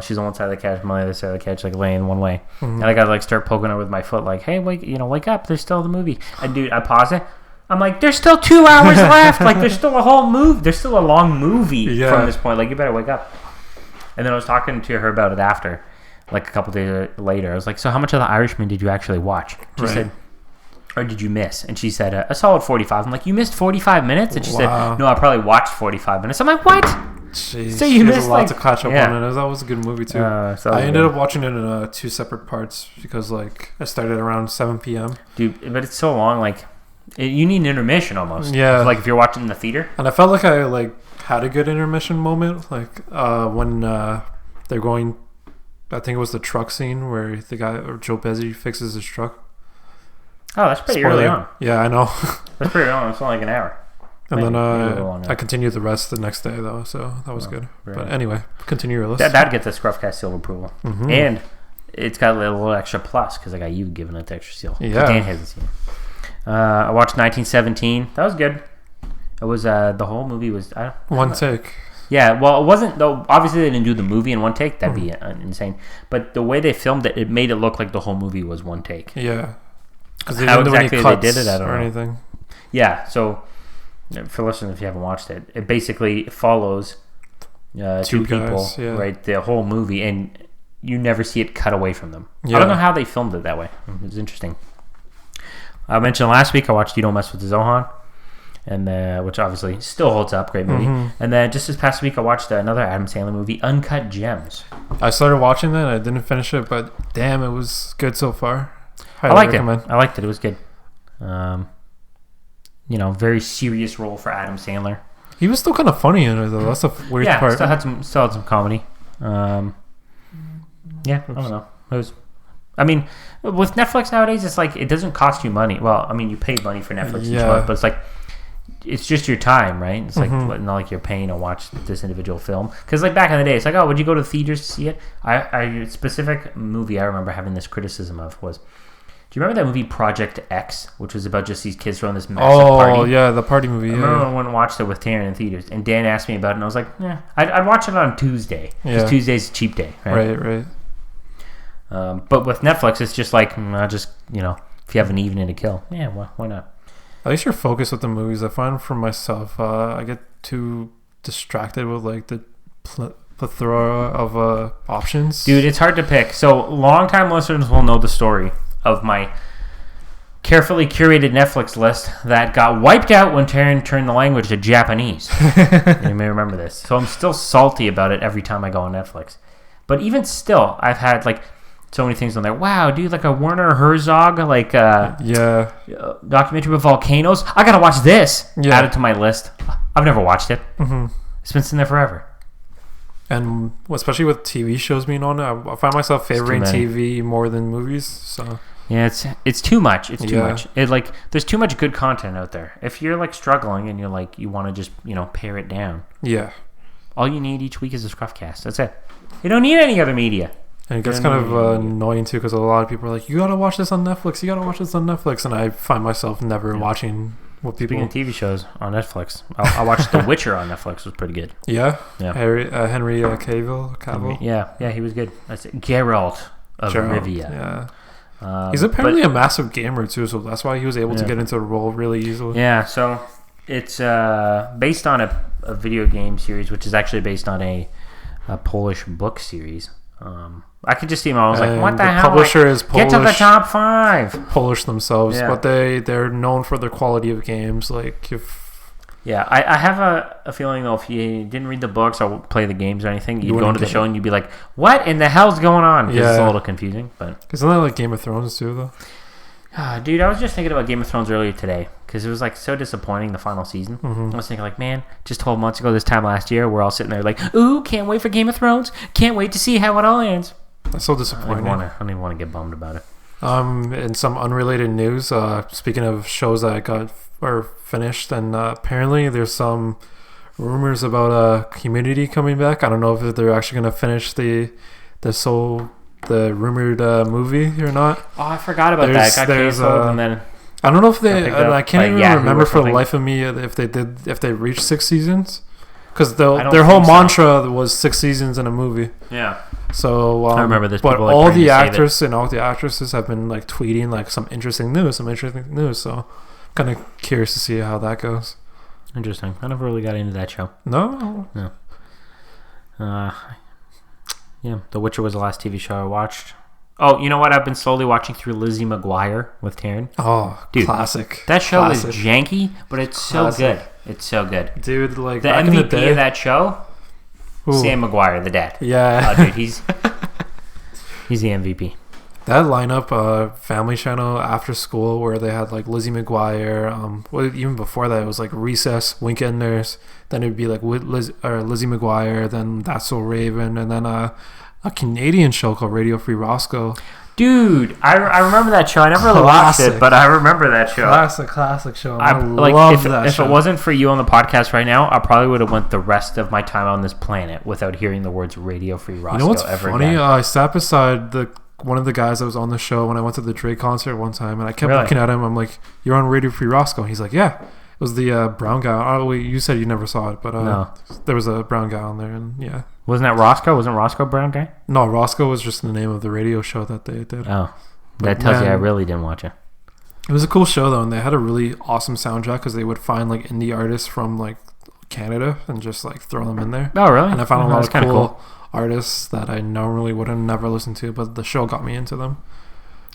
she's on one side of the couch, I'm on the other side of the couch, like laying one way, and I gotta like start poking her with my foot, like, hey, wake up! There's still the movie. And dude, I pause it. I'm like, there's still 2 hours left. Like, there's still a whole movie. There's still a long movie from this point. Like, you better wake up. And then I was talking to her about it after, like a couple days later. I was like, so how much of The Irishman did you actually watch? She said, or did you miss? And she said, a solid 45. I'm like, you missed 45 minutes? And she said, no, I probably watched 45 minutes. I'm like, what? Jeez, So you missed a lot like, to catch up yeah. on it. That was a good movie too. So I ended up watching it in 2 separate parts because like I started around 7 p.m. Dude, but it's so long, like, you need an intermission almost. Yeah. Like if you're watching in the theater. And I felt like I like had a good intermission moment, like when they're going. I think it was the truck scene where the guy or Joe Pesci fixes his truck. Oh, that's pretty Spoiler. early on. Yeah, I know. That's pretty early on. It's only like an hour. And Maybe then a little longer. I continued the rest the next day though, so that was good. very But nice. anyway, continue your list. That gets a ScruffCast seal of approval. Mm-hmm. And it's got a little extra plus because I got you giving it the extra seal. Yeah. Dan hasn't seen it. I watched 1917. That was good. It was the whole movie was One take. Yeah, well, it wasn't though. Obviously, they didn't do the movie in one take. That'd be insane. But the way they filmed it, it made it look like the whole movie was one take. Yeah. Because they How didn't do any exactly they cuts did it, I don't or know. anything. Yeah, so for listeners, if you haven't watched it, it basically follows two people, guys, yeah. right? The whole movie, and you never see it cut away from them. Yeah. I don't know how they filmed it that way. It was interesting. I mentioned last week I watched You Don't Mess with the Zohan, and which obviously still holds up. Great movie. Mm-hmm. And then just this past week I watched another Adam Sandler movie, Uncut Gems. I started watching that. I didn't finish it, but damn, it was good so far. I liked it. I liked it. It was good. Very serious role for Adam Sandler. He was still kind of funny in it though. That's the weird part. Still had some comedy. I don't know. It was. I mean, with Netflix nowadays, it's like it doesn't cost you money. Well, I mean, you pay money for Netflix each month, but it's like it's just your time, right? It's like not like you're paying to watch this individual film. Because like back in the day, it's like, oh, would you go to the theaters to see it? A specific movie I remember having this criticism of was. Do you remember that movie Project X, which was about just these kids throwing this massive party? Oh, yeah, the party movie. I remember when I went and watched it with Taryn in theaters, and Dan asked me about it, and I was like, yeah, I'd watch it on Tuesday. Because Tuesday's a cheap day, right? Right. But with Netflix, it's just like, if you have an evening to kill, yeah, why not? At least you're focused with the movies. I find for myself, I get too distracted with like the plethora of options. Dude, it's hard to pick. So long-time listeners will know the story of my carefully curated Netflix list that got wiped out when Taryn turned the language to Japanese. You may remember this. So I'm still salty about it every time I go on Netflix. But even still, I've had like so many things on there. Wow, dude, like a Werner Herzog documentary about volcanoes. I gotta watch this. Yeah. Add it to my list. I've never watched it. Mm-hmm. It's been sitting there forever. And especially with TV shows being on it, I find myself favoring many. TV more than movies. So Yeah, it's too much. It's too much. It like there's too much good content out there. If you're like struggling and you're like you want to just pare it down, yeah, all you need each week is a ScruffCast. That's it. You don't need any other media. and it gets kind of annoying too because a lot of people are like, "You gotta watch this on Netflix. You gotta watch this on Netflix," and I find myself never watching what people. Speaking of TV shows on Netflix, I watched The Witcher on Netflix. It was pretty good. Yeah. Henry Cavill. Cavill. Yeah, he was good. That's it. Geralt of Rivia. Yeah. He's apparently a massive gamer too, so that's why he was able to get into the role really easily. Yeah, so it's based on a video game series, which is actually based on a Polish book series. I could just see him. I was like, "What the hell?" Publisher is Polish. Get to the top 5. Polish themselves, Yeah. but they're known for their quality of games. Like Yeah, I have a feeling though, if you didn't read the books or play the games or anything, you'd go into the show and you'd be like, "What in the hell's going on?" Because it's a little confusing. But isn't that like Game of Thrones too, though? Dude, I was just thinking about Game of Thrones earlier today because it was like so disappointing the final season. I was thinking like, man, just 12 months ago this time last year, we're all sitting there like, ooh, can't wait for Game of Thrones. Can't wait to see how it all ends. That's so disappointing. I don't even want to get bummed about it. In some unrelated news, speaking of shows that got or finished, and apparently there's some rumors about Community coming back. I don't know if they're actually going to finish the rumored movie or not. Oh, I forgot about that. It got canceled and then... I don't know if they... I can't even remember for the life of me if they reached 6 seasons. Because their whole mantra was 6 seasons in a movie. Yeah. So I remember this. But all the actors and all the actresses have been like tweeting like some interesting news. So I'm kind of curious to see how that goes. Interesting. I never really got into that show. No. Yeah, The Witcher was the last TV show I watched. Oh, you know what? I've been slowly watching through Lizzie McGuire with Taryn. Oh, dude, classic. That show is janky, but it's so good. It's so good. Dude, like the MVP of that show, Sam McGuire, the dad. Yeah. Oh, dude, he's the MVP. That lineup, Family Channel after school, where they had like Lizzie McGuire. Even before that, it was like Recess, Weekenders. Then it'd be like Lizzie McGuire. Then That's So Raven, and then a Canadian show called Radio Free Roscoe. Dude, I remember that show. I never really watched it, but I remember that show. Classic show. I love that show. If it wasn't for you on the podcast right now, I probably would have went the rest of my time on this planet without hearing the words Radio Free Roscoe. You know what's ever funny? Again. I sat beside one of the guys that was on the show when I went to the Drake concert one time, and I kept looking at him. I'm like, "You're on Radio Free Roscoe." He's like, "Yeah." It was the brown guy. Oh, wait, you said you never saw it, but no. There was a brown guy on there, and yeah. Wasn't that Roscoe? Wasn't Roscoe a brown guy? No, Roscoe was just the name of the radio show that they did. Oh, that tells you I really didn't watch it. It was a cool show though, and they had a really awesome soundtrack because they would find like indie artists from like Canada and just like throw them in there. Oh, really? And I found a lot of cool artists that I normally would have never listened to, but the show got me into them.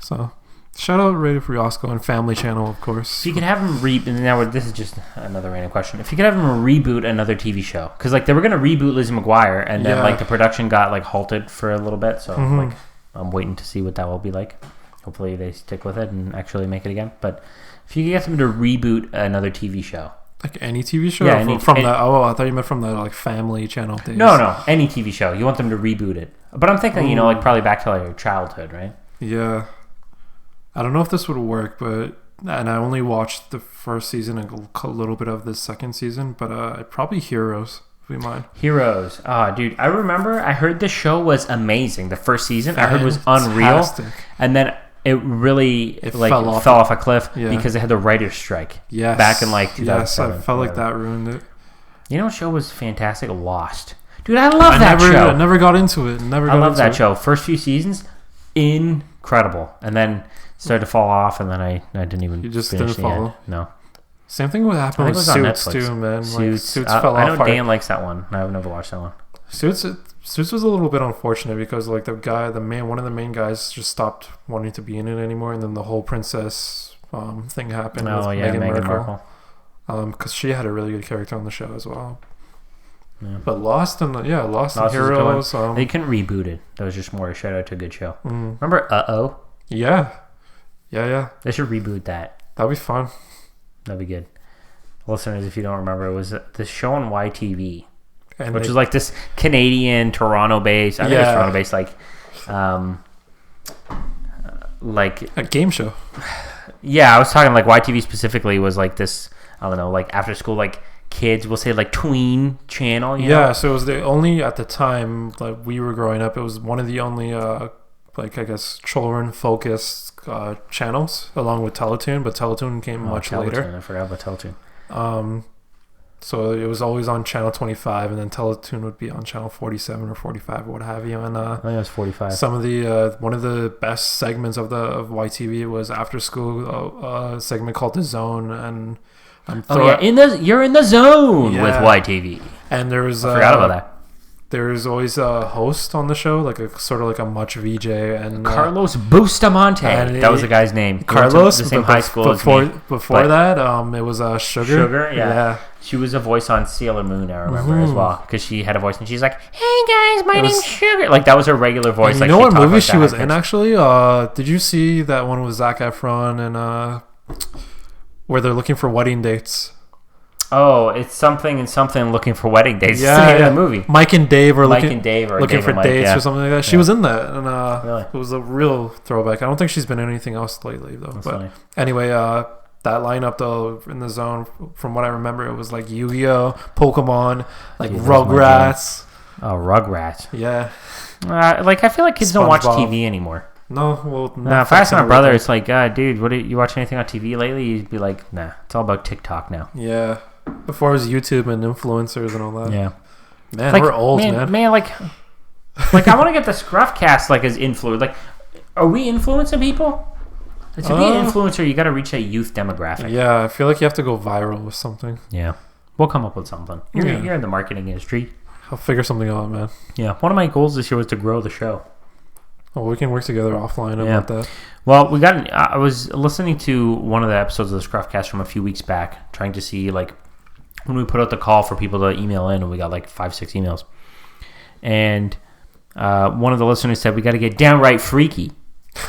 So shout out Radio Free Roscoe and Family Channel, of course. If you could have them now this is just another random question. If you could have them reboot another TV show, because like they were gonna reboot Lizzie McGuire, and then like the production got like halted for a little bit, so like I'm waiting to see what that will be like. Hopefully they stick with it and actually make it again. But if you could get them to reboot another TV show, like any TV show, I thought you meant from the like Family Channel days. No, any TV show. You want them to reboot it, but I'm thinking like probably back to like your childhood, right? Yeah. I don't know if this would work, and I only watched the first season and a little bit of the second season, but probably Heroes would be mine. Heroes. Dude, I remember I heard the show was amazing. The first season I heard was unreal, and then it really fell off a cliff because they had the writer's strike. Yes. Back in like 2007. Yes, I felt like that ruined it. You know what show was fantastic? Lost. Dude, I love that show. I never got into it. I love that show. First few seasons, incredible, and then started to fall off, and then I didn't even. You just finish didn't follow. No. Same thing would happen with Suits too, man. Suits fell off. I know Dan likes that one. I've never watched that one. Suits was a little bit unfortunate because like one of the main guys just stopped wanting to be in it anymore, and then the whole princess thing happened with Meghan Markle. Because she had a really good character on the show as well. Yeah. But Lost and Heroes. They couldn't reboot it. That was just more a shout out to a good show. Remember Uh-Oh? Yeah. They should reboot that. That'd be fun. That'd be good. Listeners, if you don't remember, it was this show on YTV, which was like this Canadian Toronto-based. I think it was Toronto-based, like a game show. Yeah, I was talking like YTV specifically was like this. I don't know, like after school, like kids will say like tween channel. You know? So it was the only at the time like we were growing up. It was one of the only like I guess children focused channels along with Teletoon, but Teletoon came much later. I forgot about Teletoon. So it was always on channel 25, and then Teletoon would be on channel 47 or 45 or what have you. And I think it was 45. Some of the one of the best segments of YTV was after school segment called The Zone, and you're in the zone with YTV. And there was I forgot about that. there's always a host on the show, like a sort of like a much VJ, and Carlos Bustamante. and That was the guy's name. He went to Carlos, the same but high school before as me. before that, it was Sugar. Sugar, yeah. She was a voice on Sailor Moon, I remember as well, because she had a voice and she's like, "Hey guys, my name's Sugar." Like that was her regular voice. And like, you know what talked movie like she that, was I in guess. actually? Did you see that one with Zac Efron and where they're looking for wedding dates? Oh, it's something and something looking for wedding dates. Yeah, It's the name yeah. of the movie. Mike and Dave are Mike and Dave are looking Dave for and Mike, dates yeah. or something like that. She was in that, and Really? it was a real throwback. I don't think she's been in anything else lately though. That's but funny. anyway, that lineup though in the zone, from what I remember, it was like Yu-Gi-Oh, Pokemon, like Jesus, Rugrats. Oh, Rugrats. Yeah. Like I feel like kids don't watch SpongeBob. TV anymore. No, well, If I asked my brother, it's like, dude, you watch anything on TV lately? He'd be like, nah, it's all about TikTok now. Yeah. Before it was YouTube and influencers and all that. Yeah. Man, Like, we're old, man. like I want to get the ScruffCast like as influence. Like, are we influencing people? To be an influencer, you got to reach a youth demographic. Yeah, I feel like you have to go viral with something. Yeah. We'll come up with something. You're in the marketing industry. I'll figure something out, man. Yeah. One of my goals this year was to grow the show. Oh, we can work together offline about that. Well, I was listening to one of the episodes of the ScruffCast from a few weeks back, trying to see like when we put out the call for people to email in, and we got like 5-6 emails. And one of the listeners said we got to get downright freaky.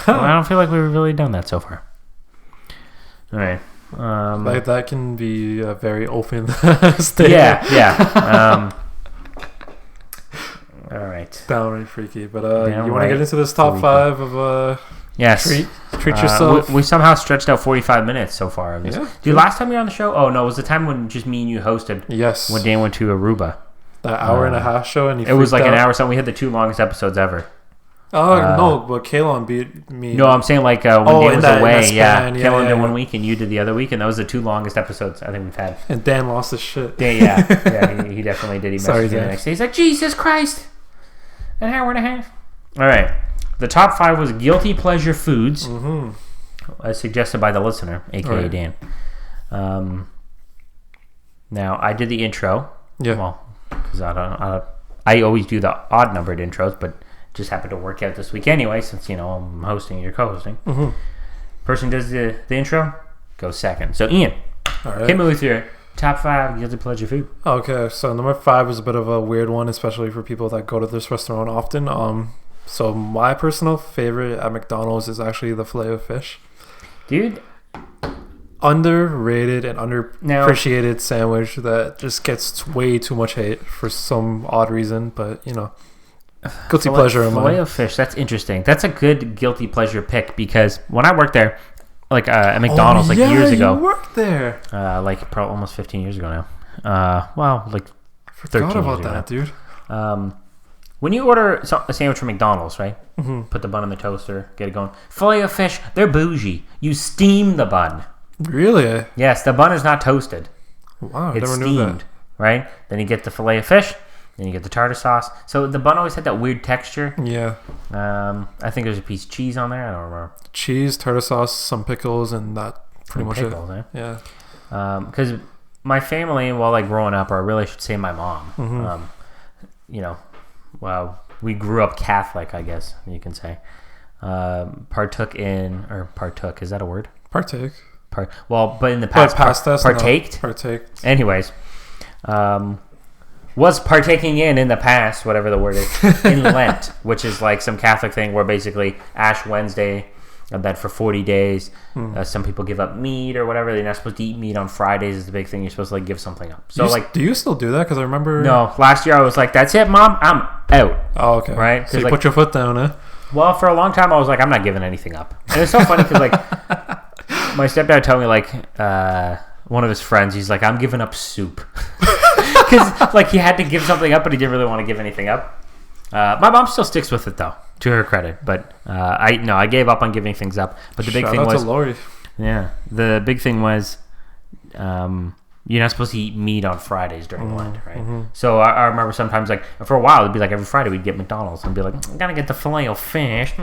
Well, I don't feel like we've really done that so far. All right. Like that can be a very open statement. Yeah. All right. Downright freaky. But you want to Downright get into this top freaky. 5 of Yes. treat yourself? We somehow stretched out 45 minutes so far. Yeah. Dude, last time you were on the show? Oh, no, it was the time when just me and you hosted. Yes. When Dan went to Aruba. That hour and a half show, and It was like an hour or something. We had the 2 longest episodes ever. Oh, no, but Kalon beat me. No, I'm saying like when Dan was in away. that Yeah. span. Kellen did yeah. 1 week and you did the other week, and that was the 2 longest episodes I think we've had. And Dan lost his shit. Yeah, he definitely did. He Sorry, messaged me the Dan. next day. He's like, Jesus Christ, an hour and a half. All right. The top 5 was guilty pleasure foods, as suggested by the listener, aka Right. Dan. Now I did the intro. Yeah. Well, because I always do the odd numbered intros, but just happened to work out this week anyway, since I'm hosting, you're co-hosting. Person does the intro, goes second. So Ian, All right. hit me with your top 5 guilty pleasure food. Okay, so number 5 is a bit of a weird one, especially for people that go to this restaurant often. So my personal favorite at McDonald's is actually the Filet-O-Fish. Dude, Underrated and underappreciated sandwich that just gets way too much hate for some odd reason, but guilty pleasure of mine. Filet-O-Fish, that's interesting. That's a good guilty pleasure pick, because when I worked there, like at McDonald's, years ago. You worked there. Probably almost 15 years ago now. Like 13 Forgot about years ago that, dude. When you order a sandwich from McDonald's, right? Put the bun in the toaster, get it going. Filet-O-Fish, they're bougie. You steam the bun. Really? Yes, the bun is not toasted. Wow, I It's never steamed, knew that. right? Then you get the Filet-O-Fish, then you get the tartar sauce. So the bun always had that weird texture. Yeah. I think there's a piece of cheese on there. I don't remember. Cheese, tartar sauce, some pickles, and that pretty much Pickles, it. eh? Yeah. Because my family, growing up, or I really should say my mom, we grew up Catholic, I guess you can say. Partook, is that a word? Partake. But in the past, partaked. Partake. Anyways, was partaking in the past, whatever the word is, in Lent, which is like some Catholic thing where basically Ash Wednesday, I bet for 40 days, some people give up meat or whatever. They're not supposed to eat meat on Fridays is the big thing. You're supposed to give something up. So do you still do that? Because I remember. No, last year I was like, that's it, Mom, I'm out. Oh, okay. Right? So you put your foot down, eh? Well, for a long time I was like, I'm not giving anything up. And it's so funny because my stepdad told me one of his friends, he's like, I'm giving up soup. Because he had to give something up, but he didn't really want to give anything up. My mom still sticks with it, though, to her credit. But I gave up on giving things up. But the big thing was... Shout out to Lori. Yeah. The big thing was you're not supposed to eat meat on Fridays during Lent, right? So I remember sometimes, for a while, it'd be like every Friday we'd get McDonald's and be like, I'm going to get the Filet-O-Fish.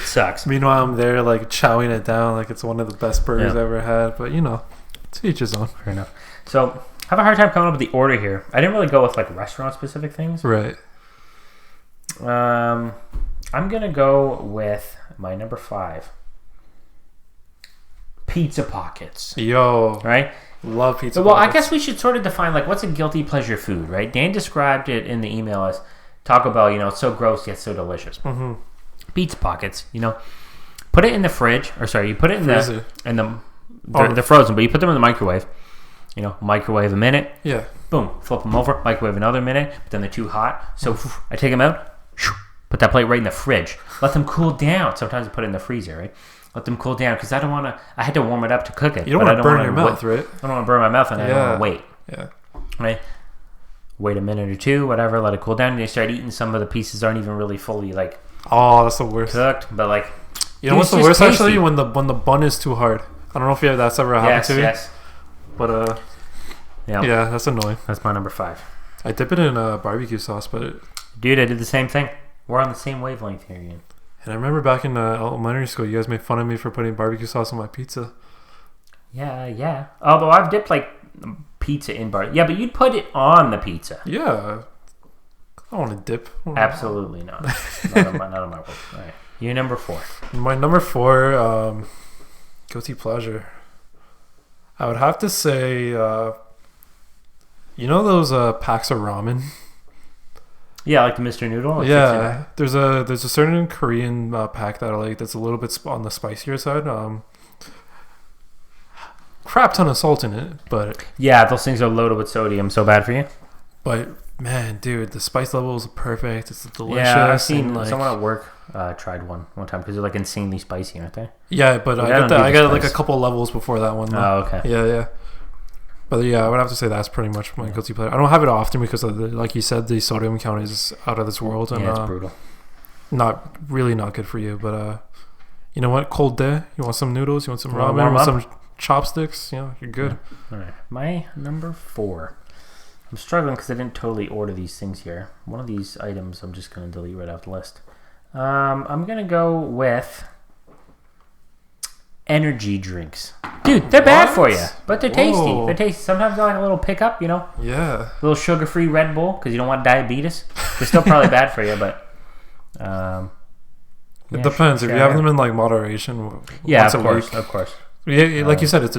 Sucks. Meanwhile, I'm there, chowing it down like it's one of the best burgers I ever had. But, to each his own. Fair enough. So have a hard time coming up with the order here. I didn't really go with like restaurant specific things. Right. I'm gonna go with my number 5. Pizza pockets. Yo. Right? Love pizza Well, pockets. I guess we should sort of define like what's a guilty pleasure food, right? Dan described it in the email as Taco Bell, it's so gross yet so delicious. Mm-hmm. Pizza pockets, put it in the fridge, or sorry, you put it in Freezer. they're frozen, but you put them in the microwave. Microwave a minute. Yeah. Boom, flip them over, microwave another minute, but then they're too hot. So I take them out, put that plate right in the fridge. Let them cool down. Sometimes I put it in the freezer, right? Let them cool down because I don't want to. I had to warm it up to cook it. You don't want to burn your mouth, right? I don't want to burn my mouth, and I don't want to wait. Yeah. Right. Wait a minute or two, whatever. Let it cool down, and you start eating. Some of the pieces aren't even really fully like. Oh, that's the worst. Cooked, but like. You know what's the worst actually? When the bun is too hard. I don't know if that's ever happened to you. Yes. But yeah, that's annoying. That's my number 5. I dip it in barbecue sauce, but Dude, I did the same thing. We're on the same wavelength here, Ian. And I remember back in elementary school, you guys made fun of me for putting barbecue sauce on my pizza. Yeah. Although I've dipped like pizza in bar. Yeah, but you'd put it on the pizza. Yeah. I don't want to dip. Absolutely not. Not on my work. All right. You number 4. My number 4, guilty pleasure. I would have to say, those packs of ramen. Yeah, like the Mr. Noodle. Yeah, there's a certain Korean pack that I like that's a little bit on the spicier side. Crap ton of salt in it, but yeah, those things are loaded with sodium. So bad for you. But man, dude, the spice level is perfect. It's delicious. Yeah, I've seen someone at work tried one time because they're like insanely spicy, aren't they? Yeah, but I got like a couple levels before that one. Though. Oh, okay. Yeah. But yeah, I would have to say that's pretty much my guilty pleasure. I don't have it often because, like you said, the sodium count is out of this world. And, it's brutal. Not good for you. But you know what? Cold day. You want some noodles? You want some ramen? Warm You want up? some chopsticks? You're good. Yeah. All right. My number 4. I'm struggling because I didn't totally order these things here. One of these items I'm just going to delete right off the list. I'm going to go with energy drinks. Dude, they're bad for you, but they're tasty. They're tasty. Sometimes they're like a little pickup, Yeah. A little sugar-free Red Bull because you don't want diabetes. They're still probably bad for you, but... it depends. If you have them in like moderation. Yeah, of course. Yeah, like you said, it's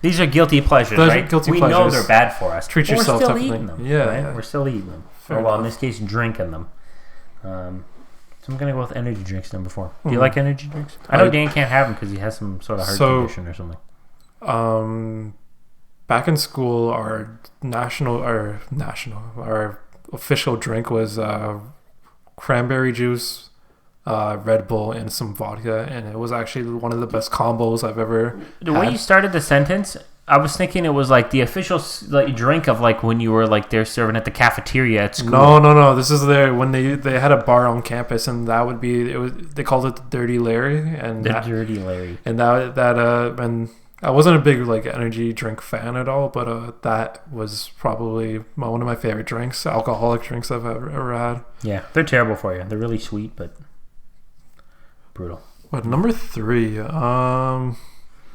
these are guilty pleasures, right? We know they're bad for us. Treat yourself. We're still eating them. Yeah, right? yeah. We're still eating them. In this case, drinking them. So I'm gonna go with energy drinks number 4. Do you like energy drinks? I know Dan can't have them because he has some sort of heart condition or something. Back in school, our official drink was cranberry juice, Red Bull, and some vodka, and it was actually one of the best combos I've ever The way you started the sentence, I was thinking it was like the official drink of like when you were like they're serving at the cafeteria at school. No. This is when they had a bar on campus, and that would be they called it the Dirty Larry, and Dirty Larry, and and I wasn't a big like energy drink fan at all, but that was probably one of my favorite drinks, alcoholic drinks I've ever had. Yeah, they're terrible for you. They're really sweet, but brutal. What, number 3?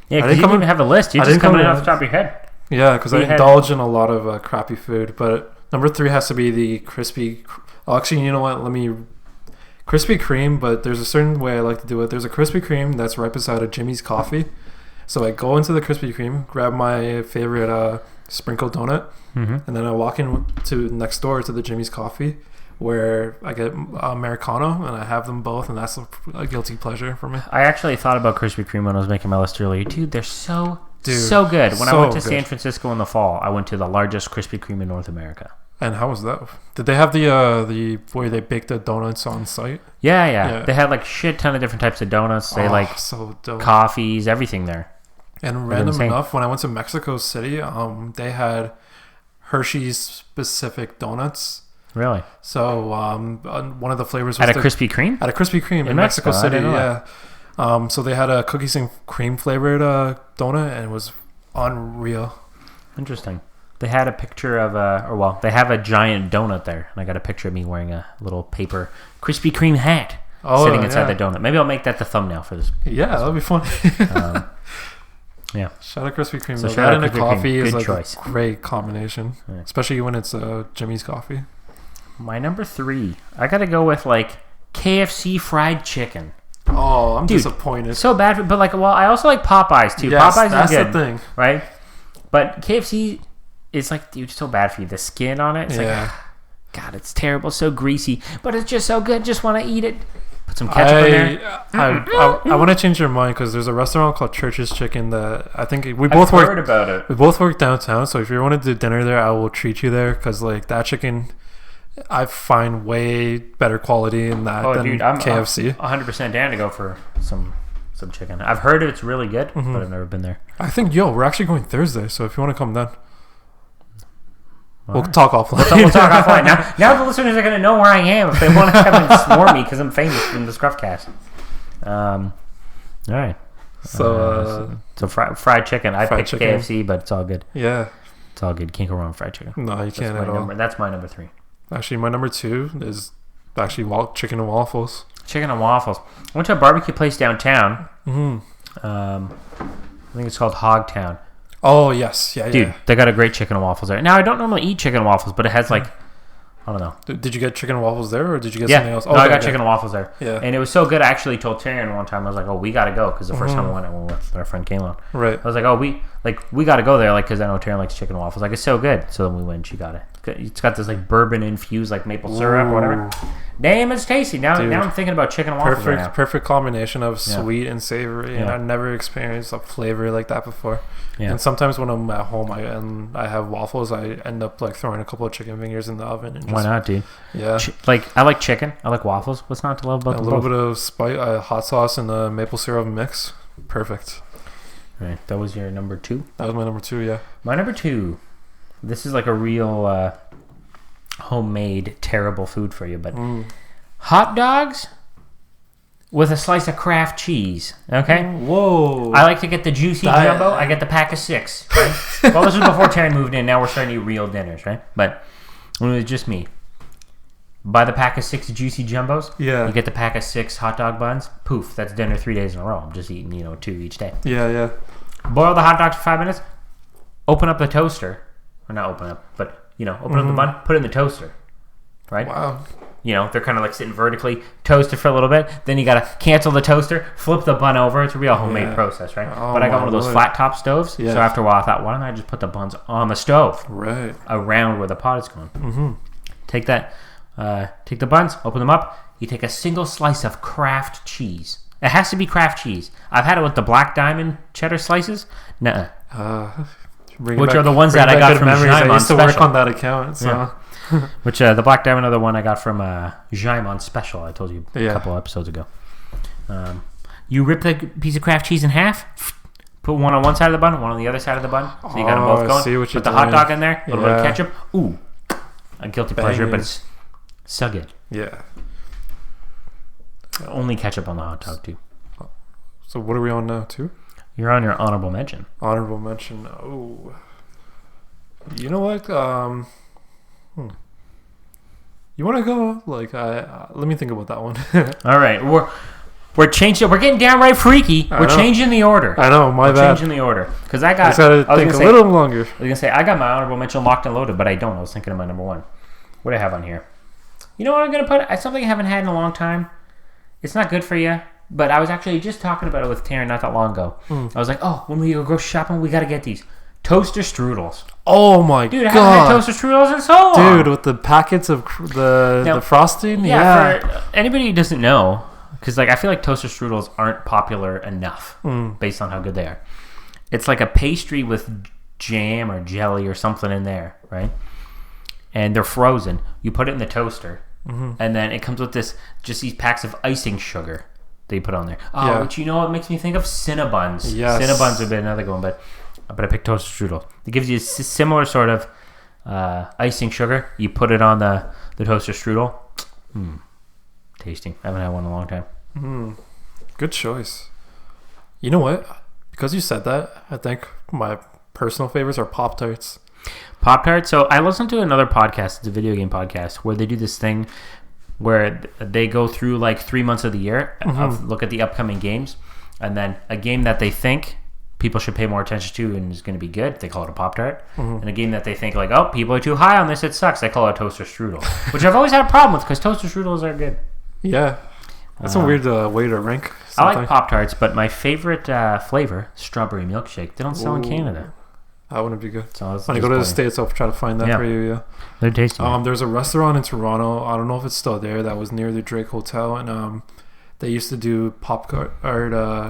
Yeah, because you didn't even have a list. You're just coming off the top of your head. Yeah, because I indulge in a lot of crappy food. But number 3 has to be the crispy... Actually, you know what? Krispy Kreme, but there's a certain way I like to do it. There's a Krispy Kreme that's right beside a Jimmy's Coffee. So I go into the Krispy Kreme, grab my favorite sprinkle donut, and then I walk in to next door to the Jimmy's Coffee, where I get Americano, and I have them both, and that's a guilty pleasure for me. I actually thought about Krispy Kreme when I was making my list earlier. Dude, they're so good. When I went to San Francisco in the fall, I went to the largest Krispy Kreme in North America. And how was that? Did they have the where they bake the donuts on site? Yeah. They had like shit ton of different types of donuts. They so dope. Coffees, everything there. And random enough, when I went to Mexico City, they had Hershey's specific donuts. Really? So one of the flavors was at a Krispy Kreme? At a Krispy Kreme in Mexico City, yeah. So they had a cookies and cream flavored donut, and it was unreal. Interesting. They had a picture of they have a giant donut there, and I got a picture of me wearing a little paper Krispy Kreme hat sitting inside the donut. Maybe I'll make that the thumbnail for this. Yeah, that'll be fun. Yeah. Cheddar Krispy Kreme. So So cheddar that and a Krispy Kreme, coffee is good like choice. a great combination, Yeah. especially when it's Jimmy's coffee. My number 3, I gotta go with like KFC fried chicken. Oh, I'm Dude, disappointed. So bad, but like, well, I also like Popeyes too. Yes, Popeyes that's is good, the thing. right? But KFC is like, dude, so bad for you. The skin on it, it's like, God, it's terrible, so greasy, but it's just so good. Just want to eat it. Put some ketchup in there. I want to change your mind because there's a restaurant called Church's Chicken that I think we I've both heard work. about it. We both work downtown, so if you want to do dinner there, I will treat you there because like that chicken, I find way better quality in that than Dude, I'm KFC. 100% down to go for some chicken. I've heard it's really good, but I've never been there. I think we're actually going Thursday, so if you want to come down, we'll right. talk offline. We'll talk offline. Now the listeners are going to know where I am if they want to come and swarm me because I'm famous from the ScruffCast. All right. So fried chicken. I picked chicken. KFC, but it's all good. yeah, It's all good. Can't go wrong with fried chicken. no, you can't at all. That's my number 3. Actually, my number 2 is actually chicken and waffles. Chicken and waffles. I went to a barbecue place downtown. Mm-hmm. I think it's called Hogtown. Oh yes, yeah, Dude, yeah. they got a great chicken and waffles there. Now, I don't normally eat chicken and waffles, but it has like, I don't know. Did you get chicken and waffles there, or did you get Yeah, something else? no, I got chicken and waffles there. Yeah. And it was so good, I actually told Taryn one time, I was like, oh, we got to go, because the first time I went with our friend Kayla. Right. I was like, oh, we got to go there, like, because I know Taryn likes chicken and waffles. Like, it's so good. So then we went and she got it. It's got this, like, bourbon-infused, like, maple syrup or whatever. Damn, it's tasty. Now I'm thinking about chicken and waffles right now. Perfect combination of sweet and savory, and I've never experienced a flavor like that before. Yeah. And sometimes when I'm at home I have waffles, I end up like throwing a couple of chicken fingers in the oven. And just, Why not, dude? Yeah. I like chicken. I like waffles. What's not to love about A them little both? bit of hot sauce and a maple syrup mix. Perfect. Right. That was your number 2? That was my number 2, yeah. My number 2. This is like a real homemade terrible food for you, but hot dogs with a slice of Kraft cheese. Okay. Whoa. I like to get the juicy jumbo. I get the pack of 6. Right? Well, this was before Taryn moved in. Now we're starting to eat real dinners, right? But when it was just me, buy the pack of 6 juicy jumbos. Yeah. You get the pack of 6 hot dog buns. Poof, that's dinner 3 days in a row. I'm just eating 2 each day. Yeah. Boil the hot dogs for 5 minutes. Open up the toaster, or not open up, but open up the bun. Put it in the toaster, right? Wow. They're kind of like sitting vertically, toast it for a little bit. Then you got to cancel the toaster, flip the bun over. It's a real homemade process, right? Oh, but I got my one of those Lord. flat top stoves. Yeah. So after a while, I thought, why don't I just put the buns on the stove? Right. Around where the pot is going. Mm-hmm. Take the buns, open them up. You take a single slice of Kraft cheese. It has to be Kraft cheese. I've had it with the Black Diamond cheddar slices. Nuh-uh. Which are the ones that I got from Jaime I used to on work special. on that account, so... Yeah. Which the Black Diamond are the one I got from Jaime on special. I told you a couple episodes ago. You rip the piece of Kraft cheese in half. Put one on one side of the bun, one on the other side of the bun. So you got them both going. See what you're Put the doing. hot dog in there. A little bit of Yeah. ketchup. Ooh, a guilty pleasure, but it's so good. Yeah. Only ketchup on the hot dog too. So what are we on now, too? You're on your honorable mention. Honorable mention. Oh. You know what? You want to go? Like, let me think about that one. All right, we're changing. We're getting downright freaky. We're changing the order. I know, my We're bad. changing the order because I I got. just gotta think a little longer. I was gonna say I got my honorable mention locked and loaded, but I don't. I was thinking of my number 1. What do I have on here? You know what I'm gonna put? It's something I haven't had in a long time. It's not good for you, but I was actually just talking about it with Taryn not that long ago. I was like, oh, when we go grocery shopping, we gotta get these toaster strudels. Oh my Dude, I god. haven't had toaster strudels in so long. Dude, with the packets of the frosting? Yeah. For anybody who doesn't know, because I feel like toaster strudels aren't popular enough based on how good they are. It's like a pastry with jam or jelly or something in there, right? And they're frozen. You put it in the toaster, and then it comes with just these packs of icing sugar that you put on there. Oh, Yeah. which you know what makes me think of? Cinnabons. Yes. Cinnabons would be another good one, but I picked toaster strudel. It gives you a similar sort of icing sugar. You put it on the toaster strudel. Tasty. I haven't had one in a long time. Good choice. You know what? Because you said that, I think my personal favorites are Pop-Tarts. Pop-Tarts. So I listened to another podcast. It's a video game podcast where they do this thing where they go through like 3 months of the year, look at the upcoming games, and then a game that they think people should pay more attention to and is going to be good, they call it a Pop-Tart. And a game that they think like, oh, people are too high on this, it sucks, they call it a toaster strudel, which I've always had a problem with because toaster strudels are good. Yeah. That's a weird way to rank something. I like Pop-Tarts, but my favorite flavor, strawberry milkshake, they don't sell in Canada. That wouldn't be good. So when I go to the States, I'll try to find that for you, yeah. They're tasty. There's a restaurant in Toronto, I don't know if it's still there, that was near the Drake Hotel, and they used to do Pop-Tart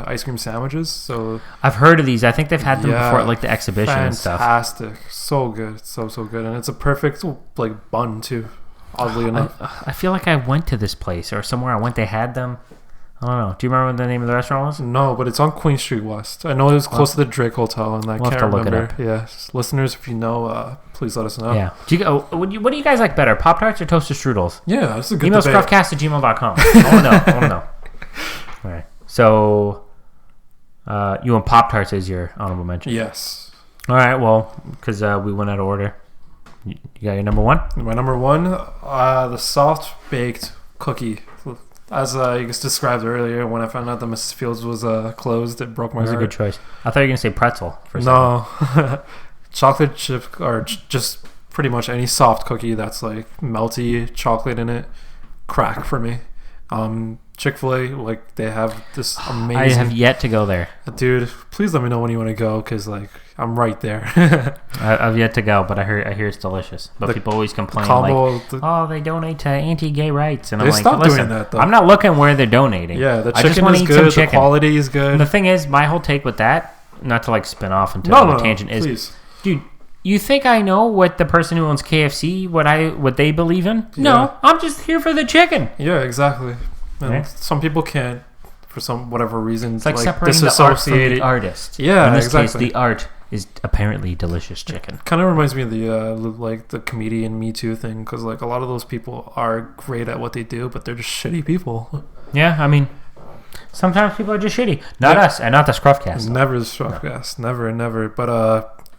ice cream sandwiches. So I've heard of these. I think they've had them before at like the exhibition and stuff. Fantastic. So good. So good. And it's a perfect like bun too, oddly enough. I feel like I went to this place or somewhere I went, they had them. I don't know. Do you remember what the name of the restaurant was? No, but it's on Queen Street West. I know it was close to the Drake Hotel, and I can't remember. Yeah, listeners, if you know, please let us know. Yeah. What do you guys like better, Pop-Tarts or toaster strudels? Yeah, that's a good Email debate. ScruffCast@gmail.com. I want to know. All right. So, you want Pop-Tarts as your honorable mention? Yes. All right. Well, because we went out of order. You got your number one? My number one, the soft baked cookie. As I just described earlier, when I found out that Mrs. Fields was closed, it broke my heart. That was a good choice. I thought you were going to say pretzel for a second. No. Chocolate chip, or just pretty much any soft cookie that's like melty chocolate in it, crack for me. Chick-fil-A, like, they have this amazing... I have yet to go there. Dude, please let me know when you want to go, because, like, I'm right there. I've yet to go, but I hear it's delicious. But people always complain, they donate to anti-gay rights. And I'm like, stopped listen, doing that, though. I'm not looking where they're donating. Yeah, the I just chicken want is to eat good, some the quality is good. And the thing is, my whole take with that, not to, like, spin off into a tangent, is, please. Dude, you think I know what the person who owns KFC, what they believe in? Yeah. No, I'm just here for the chicken. Yeah, exactly. And Yeah. some people can't, for some whatever reason, It's like separating the art from the artist. Yeah, in this exactly. case, the art is apparently delicious chicken. Kind of reminds me of the comedian Me Too thing, because like a lot of those people are great at what they do, but they're just shitty people. Yeah, I mean, sometimes people are just shitty. Not us, and not the ScruffCast. Never the ScruffCast, never. But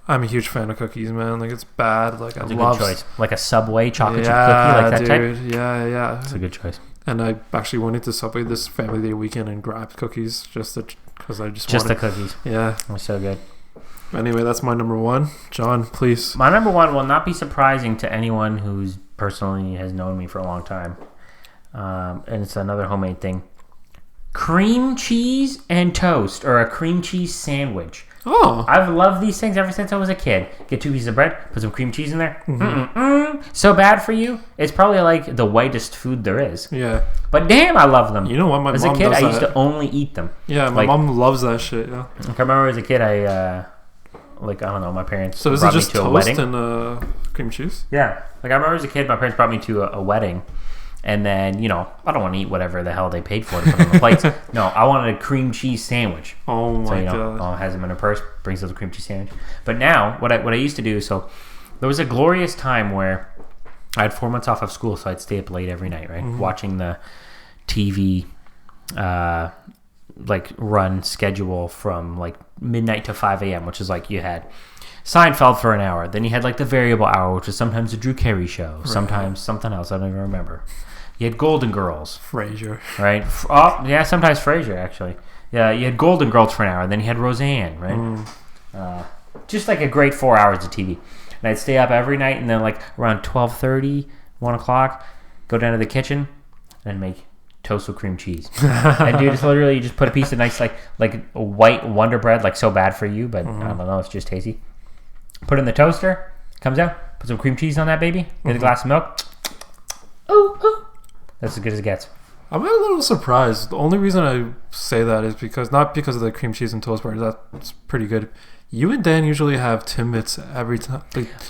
I'm a huge fan of cookies, man. Like, it's bad. Like, That's I a love good choice. Like a Subway chocolate chip yeah, cookie, like that dude. type. Yeah. That's a good choice. And I actually went into Subway this Family Day weekend and grabbed cookies just because I just the wanted. cookies. Yeah. They're so good. Anyway, that's my number one. John, please. My number one will not be surprising to anyone who's personally has known me for a long time. And it's another homemade thing. Cream cheese and toast, or a cream cheese sandwich. Oh. I've loved these things ever since I was a kid. Get 2 pieces of bread, put some cream cheese in there. So bad for you. It's probably like the whitest food there is. Yeah. But damn, I love them. You know what? My as mom a kid, does I used that. to only eat them. Yeah, my mom loves that shit. Yeah. I remember as a kid, I don't know, my parents So is brought it just me to a toast wedding. and cream cheese? Yeah. Like, I remember as a kid, my parents brought me to a wedding. And then, I don't want to eat whatever the hell they paid for to put on the plates. No, I wanted a cream cheese sandwich. Oh my god! Mom has them in her purse, brings us a cream cheese sandwich. But now, what I used to do, so there was a glorious time where I had 4 months off of school, so I'd stay up late every night, right, watching the TV, run schedule from like midnight to 5 a.m., which is like you had Seinfeld for an hour, then you had like the variable hour, which was sometimes the Drew Carey show, sometimes something else I don't even remember. You had Golden Girls. Frasier. Right? Oh, yeah, sometimes Frasier, actually. Yeah, you had Golden Girls for an hour. Then you had Roseanne, right? Just like a great 4 hours of TV. And I'd stay up every night, and then like around 12:30, 1 o'clock, go down to the kitchen and make toast with cream cheese. And dude, it's literally you just put a piece of nice like a white Wonder Bread, like so bad for you, but I don't know, it's just tasty. Put it in the toaster, comes out, put some cream cheese on that baby, get a glass of milk. Ooh. That's as good as it gets. I'm a little surprised. The only reason I say that is not because of the cream cheese and toast bars. That's pretty good. You and Dan usually have Timbits every time.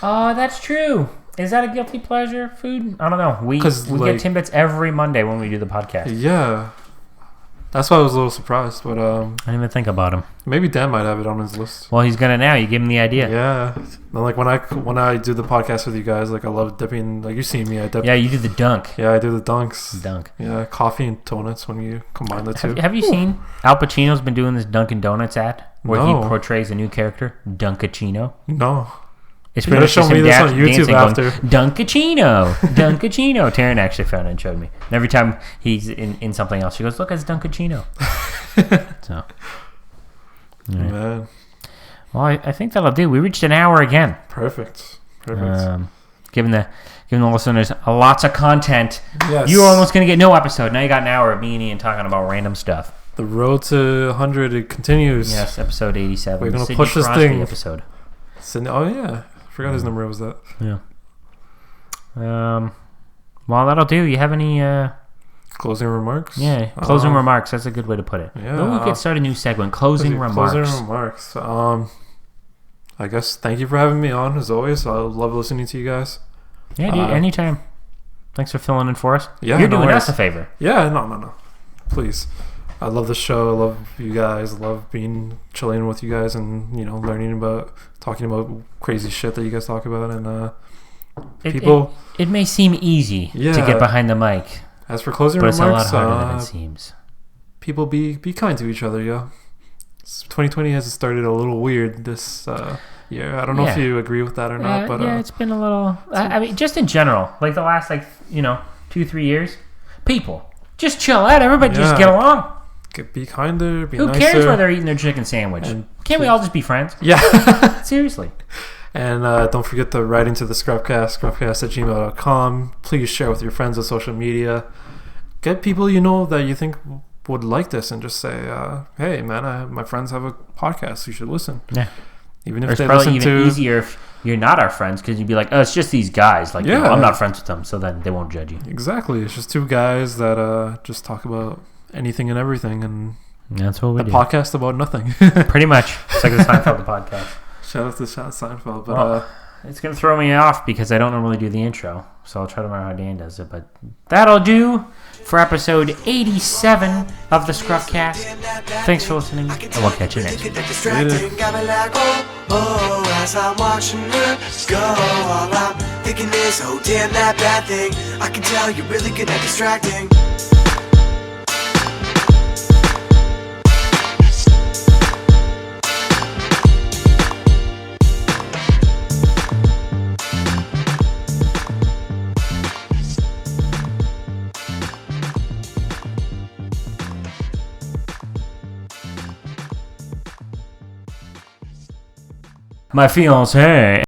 Oh, that's true. Is that a guilty pleasure food? I don't know. We get Timbits every Monday when we do the podcast. Yeah. That's why I was a little surprised. But I didn't even think about him. Maybe Dan might have it on his list. Well, he's gonna now. You give him the idea. Yeah. And like when I do the podcast with you guys, like I love dipping. Like you see me, I dip. Yeah, you do the dunk. Yeah, I do the dunks. Dunk. Yeah, coffee and donuts when you combine the two. Have you seen Al Pacino's been doing this Dunkin' Donuts ad where No. he portrays a new character, Dunkaccino? No. It's You gotta pretty much show me just this him on YouTube dancing after. Going, Dunkaccino. Taryn actually found it and showed me. And every time he's in something else, she goes, "Look, it's Dunkaccino." So, Man. Well, I think that'll do. We reached an hour again. Perfect. Giving the listeners lots of content. Yes. You were almost going to get no episode. Now you got an hour of me and Ian talking about random stuff. The road to 100, it continues. Yes, episode 87. We're going to push this thing. Episode. Oh, yeah. I forgot his number was that. Yeah. Well, that'll do. You have any... Closing remarks? Yeah, closing remarks. That's a good way to put it. Yeah. Maybe we could start a new segment. Closing remarks. Closing remarks. I guess thank you for having me on, as always. I love listening to you guys. Yeah, dude, anytime. Thanks for filling in for us. Yeah, You're doing us a favor. Yeah, no. Please. I love the show. I love you guys. I love chilling with you guys and, talking about crazy shit that you guys talk about. And people... It may seem easy to get behind the mic. As for closing remarks, remarks, it's a lot harder than it seems. People be kind to each other, yeah. 2020 has started a little weird this year. I don't know if you agree with that or not, but it's been a little. I mean, just in general, like the last 2-3 years, people just chill out. Everybody just get along. Be kinder. Be Who nicer. cares whether they're eating their chicken sandwich? Can't we all just be friends? Yeah. Seriously. And don't forget to write into the ScruffCast, scruffcast@gmail.com. Please share with your friends on social media. Get people that you think would like this and just say, hey, man, my friends have a podcast. You should listen. Yeah. Even if it's they probably listen even to... easier if you're not our friends because you'd be like, oh, it's just these guys. Like, I'm not friends with them, so then they won't judge you. Exactly. It's just two guys that just talk about anything and everything. And that's what we do. A podcast about nothing. Pretty much. It's like the Seinfeld podcast. Shout out to Seinfeld. But it's going to throw me off because I don't normally do the intro. So I'll try to learn how Dan does it. But that'll do for episode 87 of the ScruffCast. Thanks for listening, and we'll catch you next week. Later. As I'm watching her go, all I'm thinking is, oh damn, that bad thing. I can tell you're really good at distracting. My fiancé